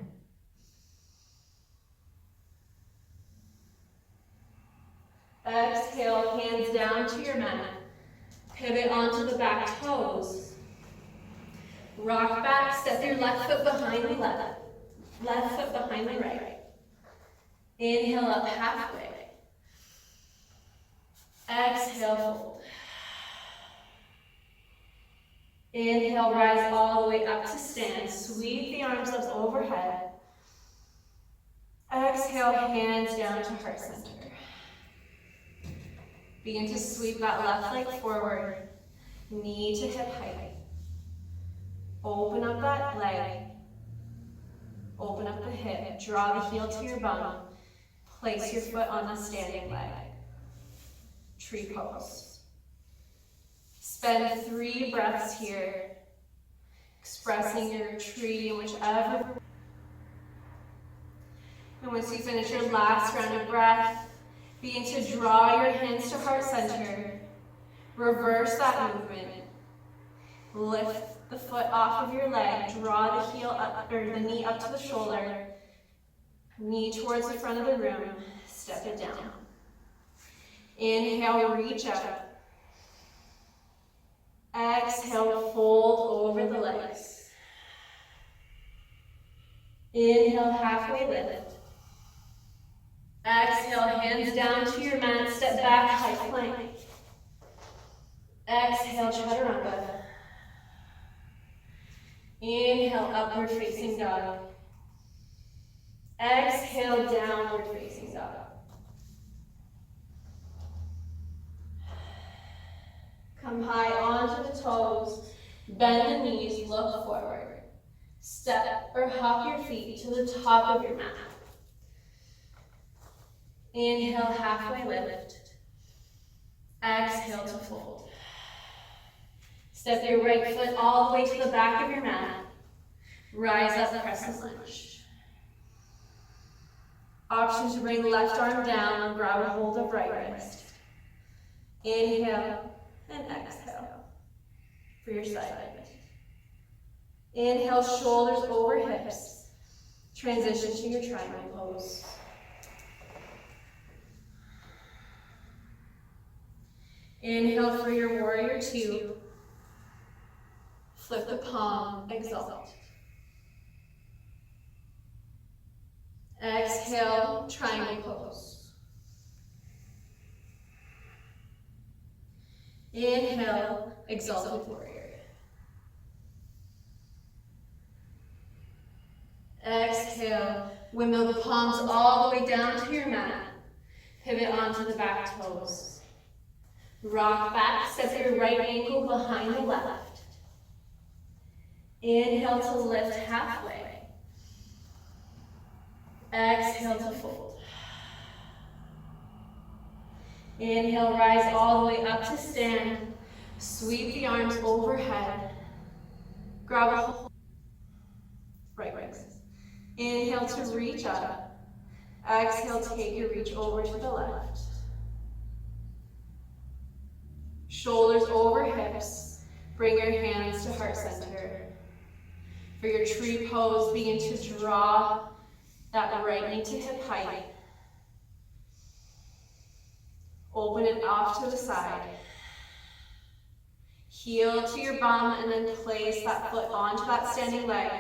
Exhale, hands down to your mat. Pivot onto the back toes. Rock back, step your left foot behind the left foot behind the right. Inhale up halfway. Exhale, fold. Inhale, rise all the way up to stand. Sweep the arms up overhead. Exhale, hands down to heart center. Begin to sweep that left leg forward, knee to hip height. Open up that leg. Open up the hip. Draw the heel to your bum. Place your foot on the standing leg. Tree pose. Spend 3 breaths here, expressing your tree in whichever. And once you finish your last round of breath, begin to draw your hands to heart center. Reverse that movement. Lift the foot off of your leg. Draw the heel up, or the knee up to the shoulder. Knee towards the front of the room, step it down. Inhale, reach up. Exhale, fold over the legs. Inhale, halfway lift. Exhale, hands down to your mat, step back, high plank. Exhale, Chaturanga. Inhale, upward facing dog. Exhale, downward facing dog. Come high onto the toes, bend the knees, look forward. Step or hop your feet to the top of your mat. Inhale, halfway lift. Exhale to fold. Step your right foot all the way to the back of your mat. Rise up, crescent lunge. Option to bring left arm down and grab a hold of right wrist. Inhale and exhale for your side bend. Inhale, shoulders over hips. Transition to your triangle pose. Inhale for your warrior two. Flip the palm, exalt. Exhale, triangle pose. Inhale, exalted warrior. Exhale, windmill the palms all the way down to your mat. Pivot onto the back toes. Rock back, step your right ankle behind the left. Inhale to lift halfway. Exhale to fold. Inhale, rise all the way up to stand. Sweep the arms overhead. Grab a hold. Right wrist. Inhale to reach up. Exhale, take your reach over to the left. Shoulders over hips. Bring your hands to heart center. For your tree pose, begin to draw that right knee to hip height. Open it off to the side. Heel to your bum and then place that foot onto that standing leg.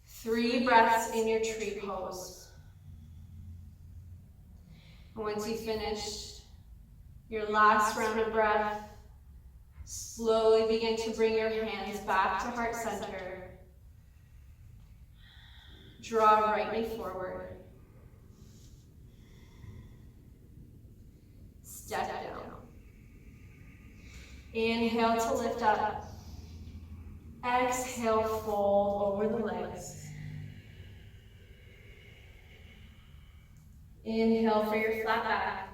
3 breaths in your tree pose. And once you've finished your last round of breath, slowly begin to bring your hands back to heart center. Draw right knee forward. Step down. Inhale to lift up. Exhale, fold over the legs. Inhale for your flat back.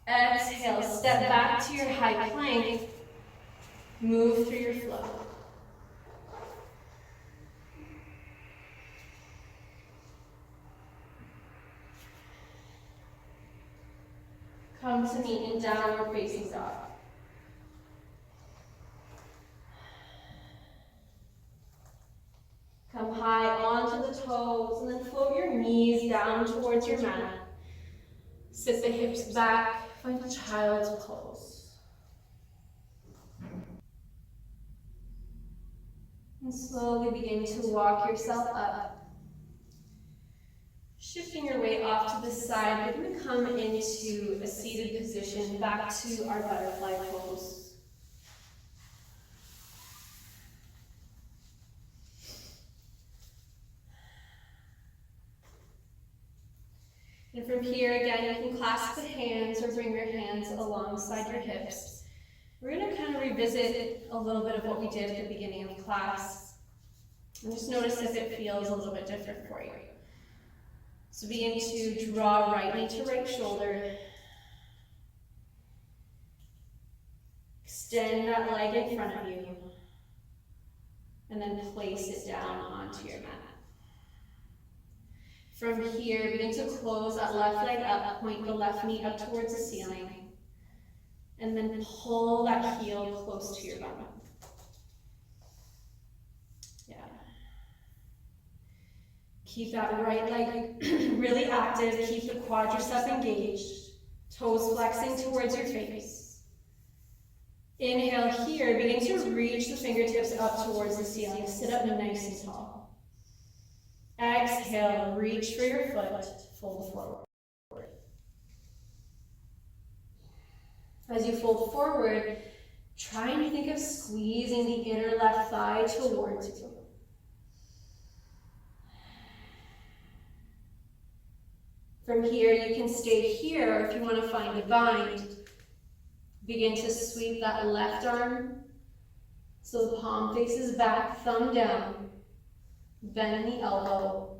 Exhale, step back to your high plank. Move through your flow. Come to meet in downward facing dog. Come high onto the toes and then float your knees down towards your mat. Sit the hips back, find a child's pose. And slowly begin to walk yourself up. Shifting your weight off to the side, we're going to come into a seated position back to our butterfly pose. And from here, again, you can clasp the hands or bring your hands alongside your hips. We're going to kind of revisit a little bit of what we did at the beginning of class. And just notice if it feels a little bit different for you. So begin to draw right knee to right shoulder. Extend that leg in front of you. And then place it down onto your mat. From here, begin to close that left leg up, point the left knee up towards the ceiling. And then pull that heel close to your bum. Keep that right leg really active. Keep the quadricep engaged. Toes flexing towards your face. Inhale here. Begin to reach the fingertips up towards the ceiling. Sit up nice and tall. Exhale. Reach for your foot. Fold forward. As you fold forward, try and think of squeezing the inner left thigh towards you. From here, you can stay here, or if you want to find a bind, begin to sweep that left arm so the palm faces back, thumb down, bend the elbow.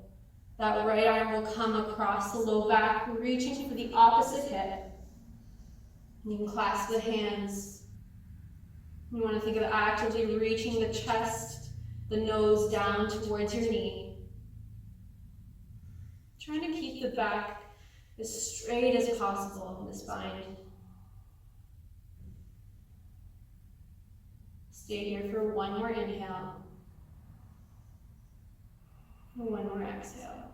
That right arm will come across the low back, reaching for the opposite hip. And you can clasp the hands. You want to think of actively reaching the chest, the nose down towards your knee. Trying to keep the back as straight as possible in this bind. Stay here for one more inhale. One more exhale.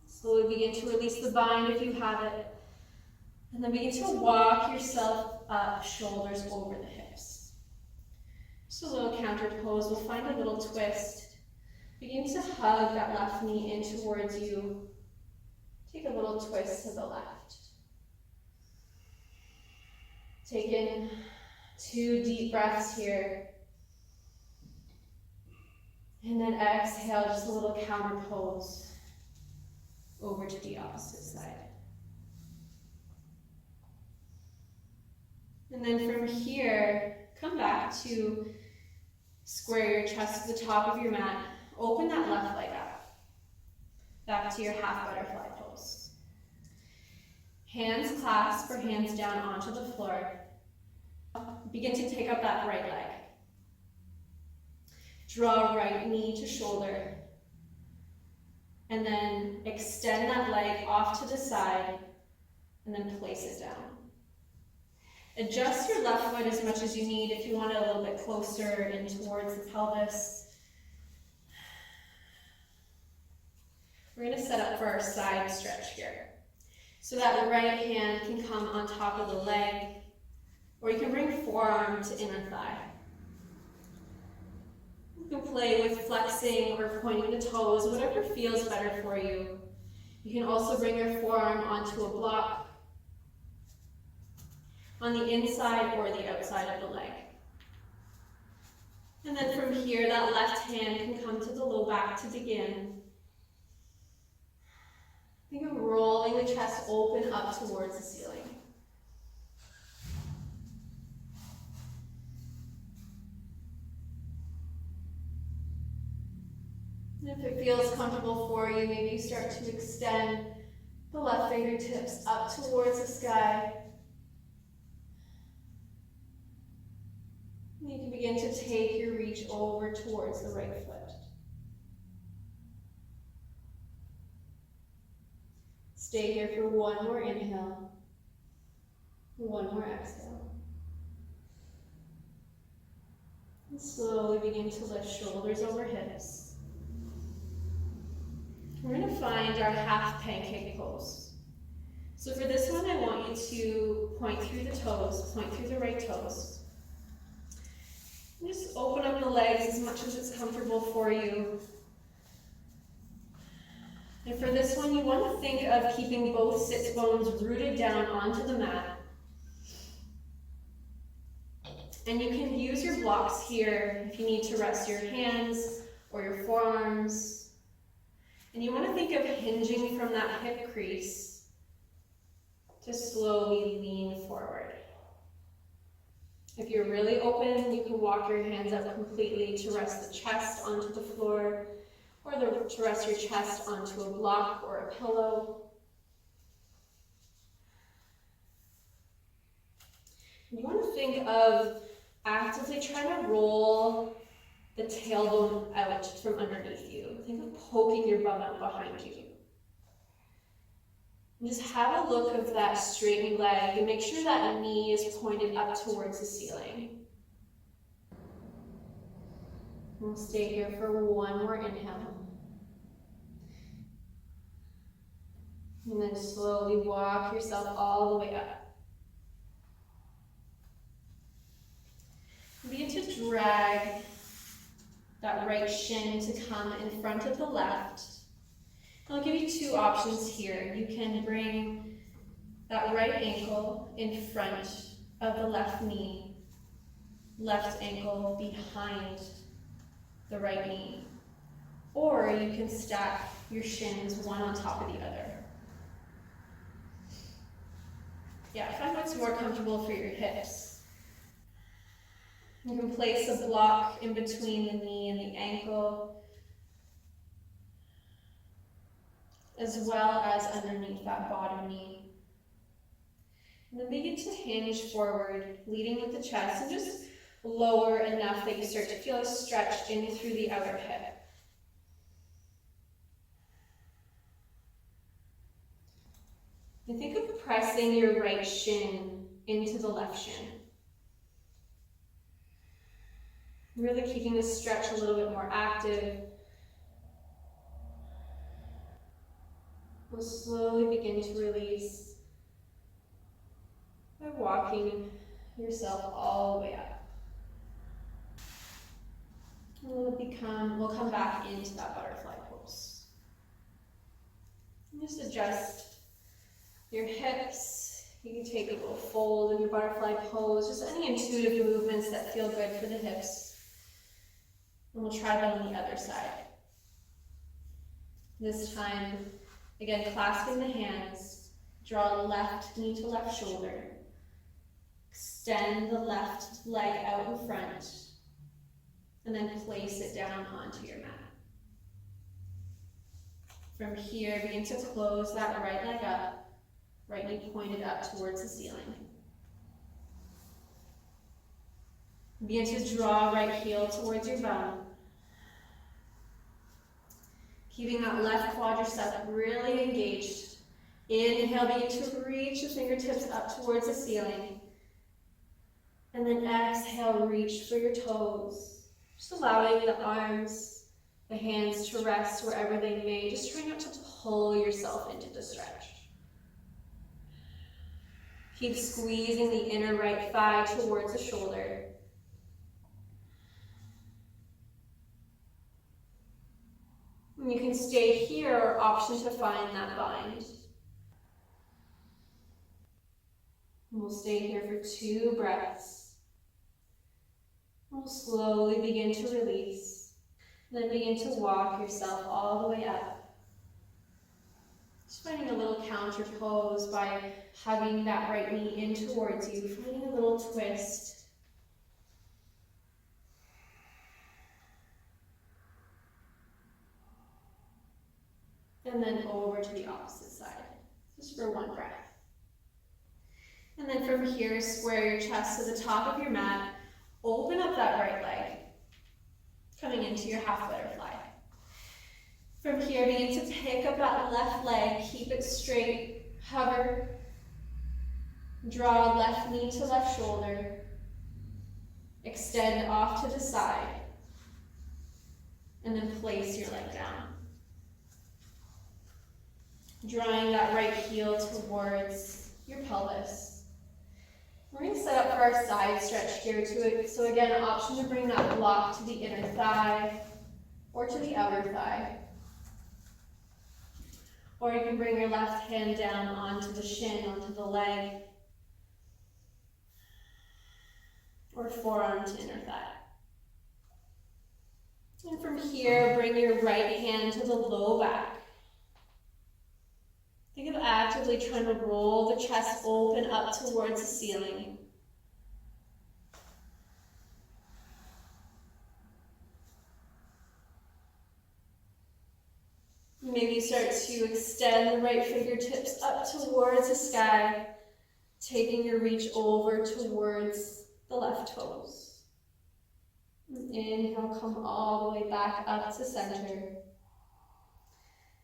Slowly begin to release the bind if you have it. And then begin to walk yourself up, shoulders over the hips. Just a little counter pose. We'll find a little twist. Begin to hug that left knee in towards you. Take a little twist to the left. Take in 2 deep breaths here. And then exhale, just a little counter pose over to the opposite side. And then from here, come back to square your chest to the top of your mat. Open that left leg up. Back to your half butterfly pose. Hands clasped or hands down onto the floor. Begin to take up that right leg. Draw right knee to shoulder. And then extend that leg off to the side and then place it down. Adjust your left foot as much as you need if you want it a little bit closer in towards the pelvis. We're going to set up for our side stretch here. So that the right hand can come on top of the leg, or you can bring forearm to inner thigh. You can play with flexing or pointing the toes, whatever feels better for you. You can also bring your forearm onto a block on the inside or the outside of the leg. And then from here, that left hand can come to the low back to begin. Think of rolling the chest open up towards the ceiling. And if it feels comfortable for you, maybe you start to extend the left fingertips up towards the sky. And you can begin to take your reach over towards the right foot. Stay here for one more inhale, one more exhale. And slowly begin to lift shoulders over hips. We're going to find our half pancake pose. So for this one, I want you to point through the toes, point through the right toes. And just open up the legs as much as it's comfortable for you. And for this one, you want to think of keeping both sits bones rooted down onto the mat. And you can use your blocks here if you need to rest your hands or your forearms. And you want to think of hinging from that hip crease to slowly lean forward. If you're really open, you can walk your hands up completely to rest the chest onto the floor, or to rest your chest onto a block or a pillow. You want to think of actively trying to roll the tailbone out from underneath you. Think of poking your bum out behind you. And just have a look of that straightened leg and make sure that knee is pointed up towards the ceiling. We'll stay here for one more inhale. And then slowly walk yourself all the way up. Begin to drag that right shin to come in front of the left. I'll give you two options here. You can bring that right ankle in front of the left knee, left ankle behind the right knee. Or you can stack your shins one on top of the other. Yeah, find what's more comfortable for your hips. You can place a block in between the knee and the ankle, as well as underneath that bottom knee. And then begin to hinge forward, leading with the chest, and just lower enough that you start to feel a stretch in through the outer hip. And think of pressing your right shin into the left shin. Really keeping the stretch a little bit more active. We'll slowly begin to release by walking yourself all the way up. And we'll come back into that butterfly pose. And just adjust your hips. You can take a little fold in your butterfly pose, just any intuitive movements that feel good for the hips. And we'll try that on the other side. This time, again, clasping the hands, draw left knee to left shoulder. Extend the left leg out in front, and then place it down onto your mat. From here, begin to close that right leg up, right knee pointed up towards the ceiling. Begin to draw right heel towards your bum. Keeping that left quadricep really engaged. Inhale, begin to reach the fingertips up towards the ceiling. And then exhale, reach for your toes. Just allowing the arms, the hands to rest wherever they may. Just try not to pull yourself into the stretch. Keep squeezing the inner right thigh towards the shoulder. And you can stay here or option to find that bind. And we'll stay here for 2 breaths. We'll slowly begin to release. And then begin to walk yourself all the way up. Just finding a little counter pose by hugging that right knee in towards you, finding a little twist. And then over to the opposite side, just for 1 breath. And then from here, square your chest to the top of your mat, open up that right leg, coming into your half butterfly. From here, begin to pick up that left leg, keep it straight, hover, draw left knee to left shoulder, extend off to the side, and then place your leg down. Drawing that right heel towards your pelvis. We're going to set up for our side stretch here too. So again, an option to bring that block to the inner thigh or to the outer thigh. Or you can bring your left hand down onto the shin, onto the leg, or forearm to inner thigh. And from here, bring your right hand to the low back. Think of actively trying to roll the chest open up towards the ceiling. Maybe start to extend the right fingertips up towards the sky, taking your reach over towards the left toes. Inhale, come all the way back up to center.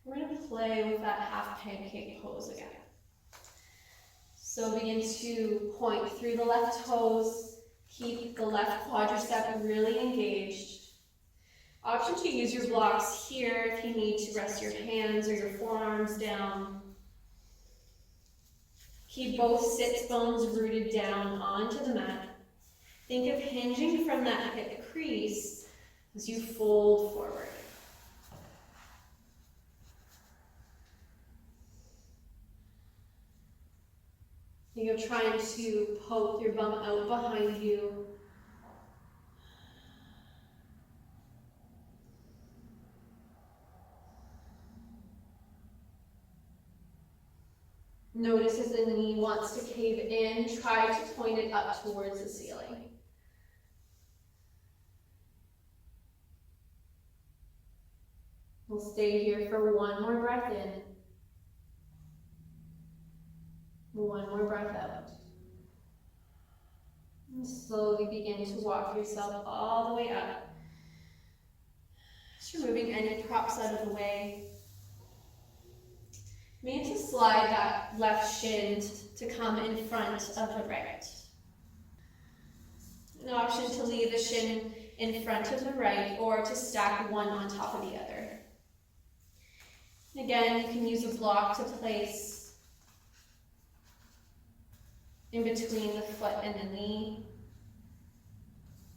We're going to play with that half pancake pose again. So begin to point through the left toes, keep the left quadricep really engaged. Option to use your blocks here if you need to rest your hands or your forearms down. Keep both sits bones rooted down onto the mat. Think of hinging from that hip crease as you fold forward. You're trying to poke your bum out behind you. Notice as the knee wants to cave in, try to point it up towards the ceiling. We'll stay here for one more breath in. One more breath out. And slowly begin to walk yourself all the way up. Just removing any props out of the way. Begin to slide that left shin to come in front of the right. An option to leave the shin in front of the right or to stack one on top of the other. Again, you can use a block to place in between the foot and the knee,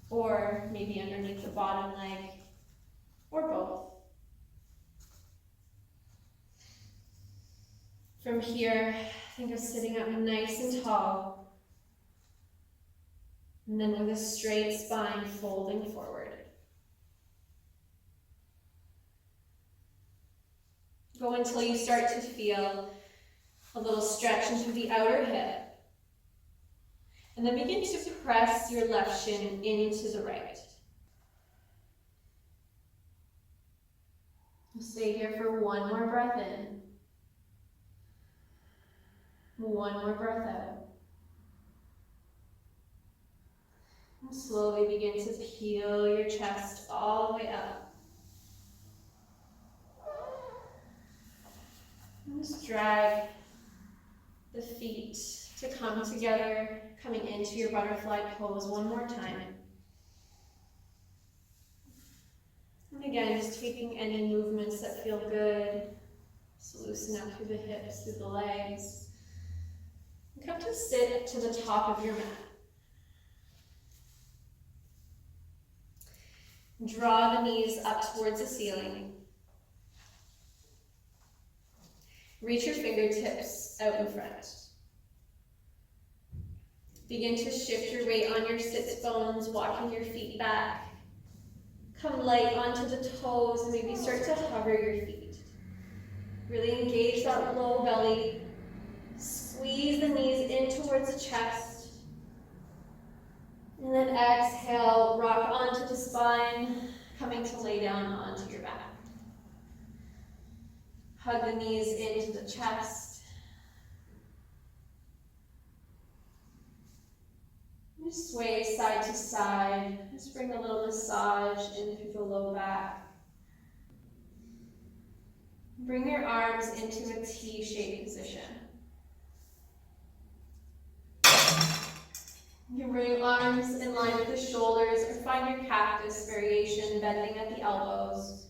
or maybe underneath the bottom leg, or both. From here, think of sitting up nice and tall, and then with a straight spine, folding forward. Go until you start to feel a little stretch into the outer hip. And then begin to press your left shin into the right. Stay here for one more breath in. One more breath out. And slowly begin to peel your chest all the way up. And just drag the feet to come together, coming into your butterfly pose one more time. And again, just taking any movements that feel good. Just loosen up through the hips, through the legs. And come to sit to the top of your mat. Draw the knees up towards the ceiling. Reach your fingertips out in front. Begin to shift your weight on your sits bones, walking your feet back. Come light onto the toes and maybe start to hover your feet. Really engage that low belly. Squeeze the knees in towards the chest. And then exhale, rock onto the spine, coming to lay down onto your back. Hug the knees into the chest. Just sway side to side. Just bring a little massage in through the low back. Bring your arms into a T-shaped position. You can bring your arms in line with the shoulders or find your cactus variation, bending at the elbows.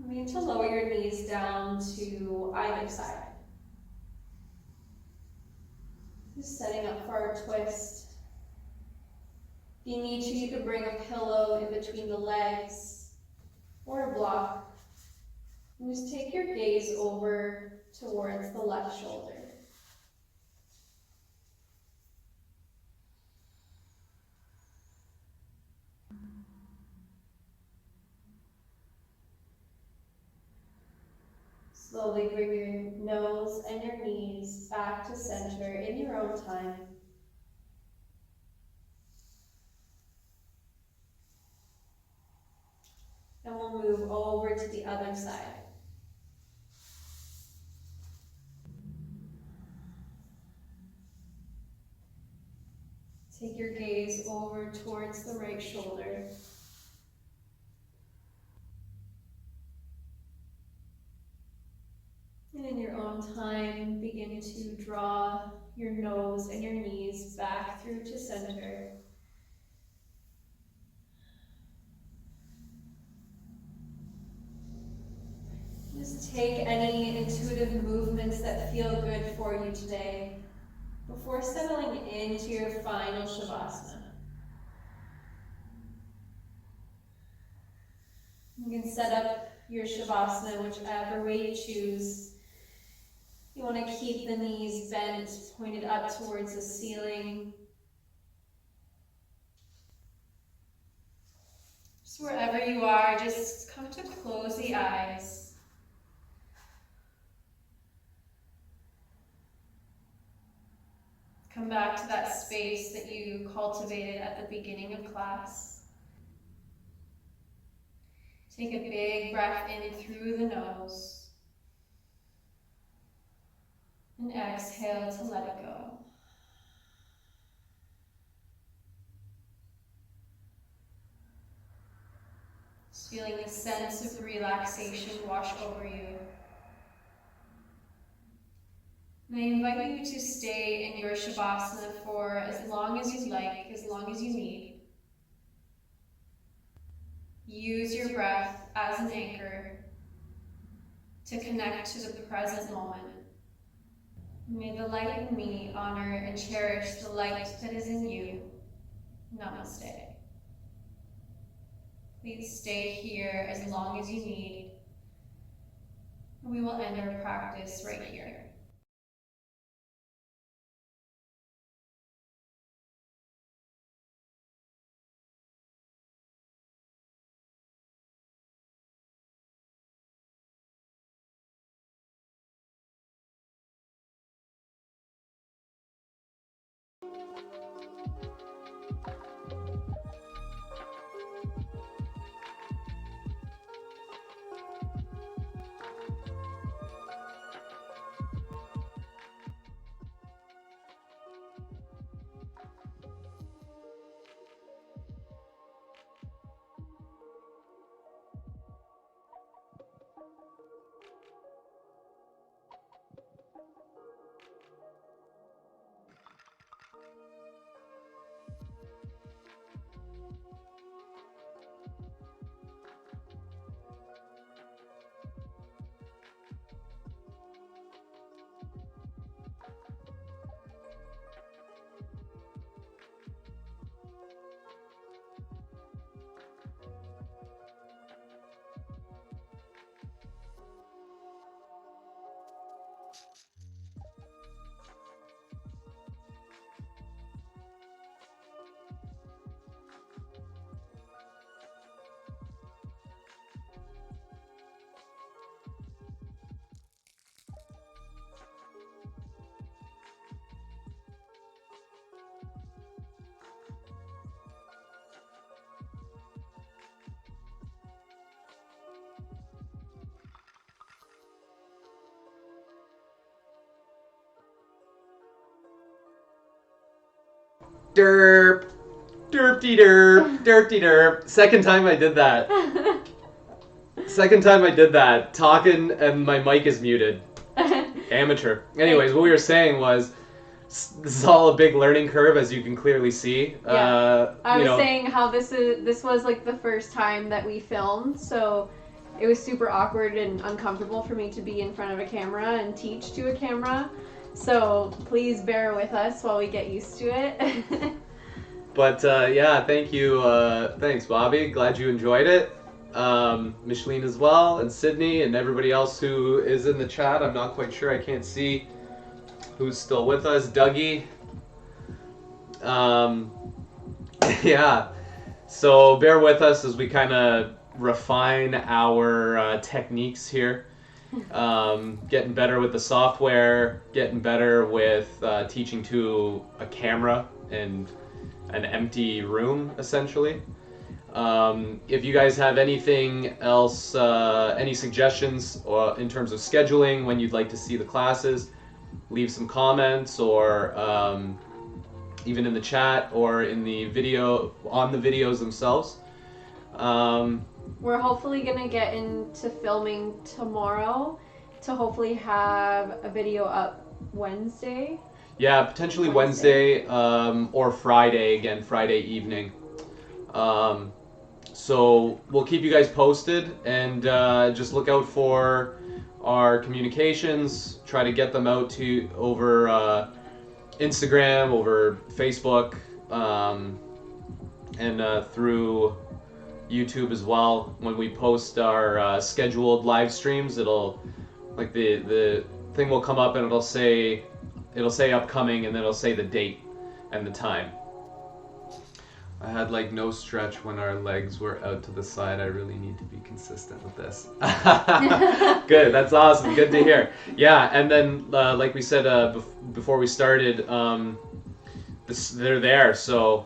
Begin to lower your knees down to either side. Just setting up for our twist. If you need to, you could bring a pillow in between the legs or a block. And just take your gaze over towards the left shoulder. Slowly bring your nose and your knees back to center in your own time. And we'll move over to the other side. Take your gaze over towards the right shoulder. And in your own time, begin to draw your nose and your knees back through to center. Just take any intuitive movements that feel good for you today before settling into your final Shavasana. You can set up your Shavasana whichever way you choose. You want to keep the knees bent, pointed up towards the ceiling. Just wherever you are, just come to close the eyes. Come back to that space that you cultivated at the beginning of class. Take a big breath in through the nose. And exhale to let it go. Just feeling the sense of relaxation wash over you. And I invite you to stay in your Shavasana for as long as you'd like, as long as you need. Use your breath as an anchor to connect to the present moment. May the light in me honor and cherish the light that is in you. Namaste. Please stay here as long as you need. We will end our practice right here. Derp. Derpty derp. Derpty derp. Second time I did that. Talking and my mic is muted. Amateur. Anyways, what we were saying was, this is all a big learning curve, as you can clearly see. Yeah. I was saying how this was like the first time that we filmed, so it was super awkward and uncomfortable for me to be in front of a camera and teach to a camera. So please bear with us while we get used to it. But yeah, thank you. Thanks, Bobby. Glad you enjoyed it. Micheline as well, and Sydney, and everybody else who is in the chat. I'm not quite sure. I can't see who's still with us. Dougie. Yeah. So bear with us as we kind of refine our techniques here. Getting better with the software, getting better with teaching to a camera and an empty room, essentially. If you guys have anything else, any suggestions in terms of scheduling, when you'd like to see the classes, leave some comments, or even in the chat or in the video, on the videos themselves. We're hopefully going to get into filming tomorrow to hopefully have a video up Wednesday. Yeah, potentially Wednesday or Friday, again, Friday evening. So we'll keep you guys posted, and just look out for our communications, try to get them out to over Instagram, over Facebook, and through YouTube as well. When we post our scheduled live streams, it'll, like, the thing will come up and it'll say upcoming, and then it'll say the date and the time. I had like no stretch when our legs were out to the side. I really need to be consistent with this. Good, that's awesome. Good to hear. Yeah, and then like we said before we started, they're there. So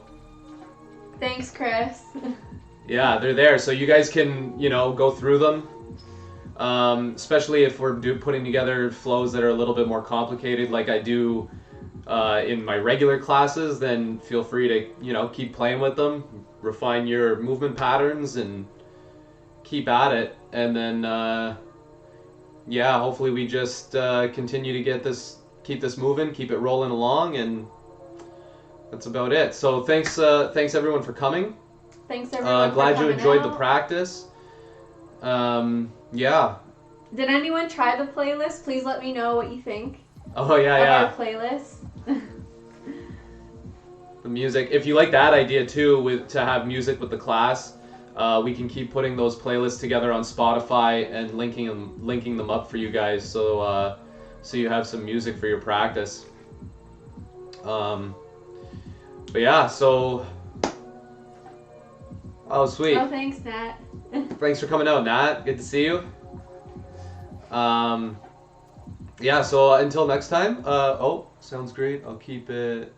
Thanks, Chris. yeah, they're there. So you guys can, go through them. Especially if we're putting together flows that are a little bit more complicated, like I do in my regular classes, then feel free to, keep playing with them, refine your movement patterns, and keep at it. And then, hopefully we just continue to keep this moving, keep it rolling along, and that's about it. So thanks everyone for coming. Thanks everyone. Glad for you enjoyed out. the practice. Yeah. Did anyone try the playlist? Please let me know what you think. Oh yeah, of our playlist. The music. If you like that idea too, to have music with the class, we can keep putting those playlists together on Spotify and linking them up for you guys, so you have some music for your practice. But yeah, so. Oh, sweet. Oh, thanks, Nat. Thanks for coming out, Nat. Good to see you. Yeah, so until next time. Sounds great. I'll keep at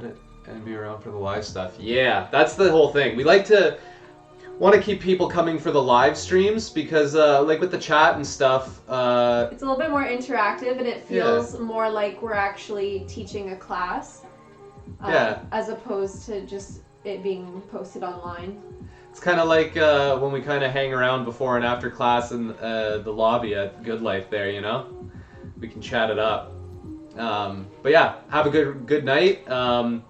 it and be around for the live stuff. Yeah, that's the whole thing. We want to keep people coming for the live streams because, like with the chat and stuff, it's a little bit more interactive and it feels more like we're actually teaching a class. As opposed to just it being posted online. It's kind of like when we kind of hang around before and after class in the lobby at Good Life there, we can chat it up. But yeah, have a good night, and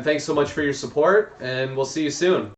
thanks so much for your support, and we'll see you soon.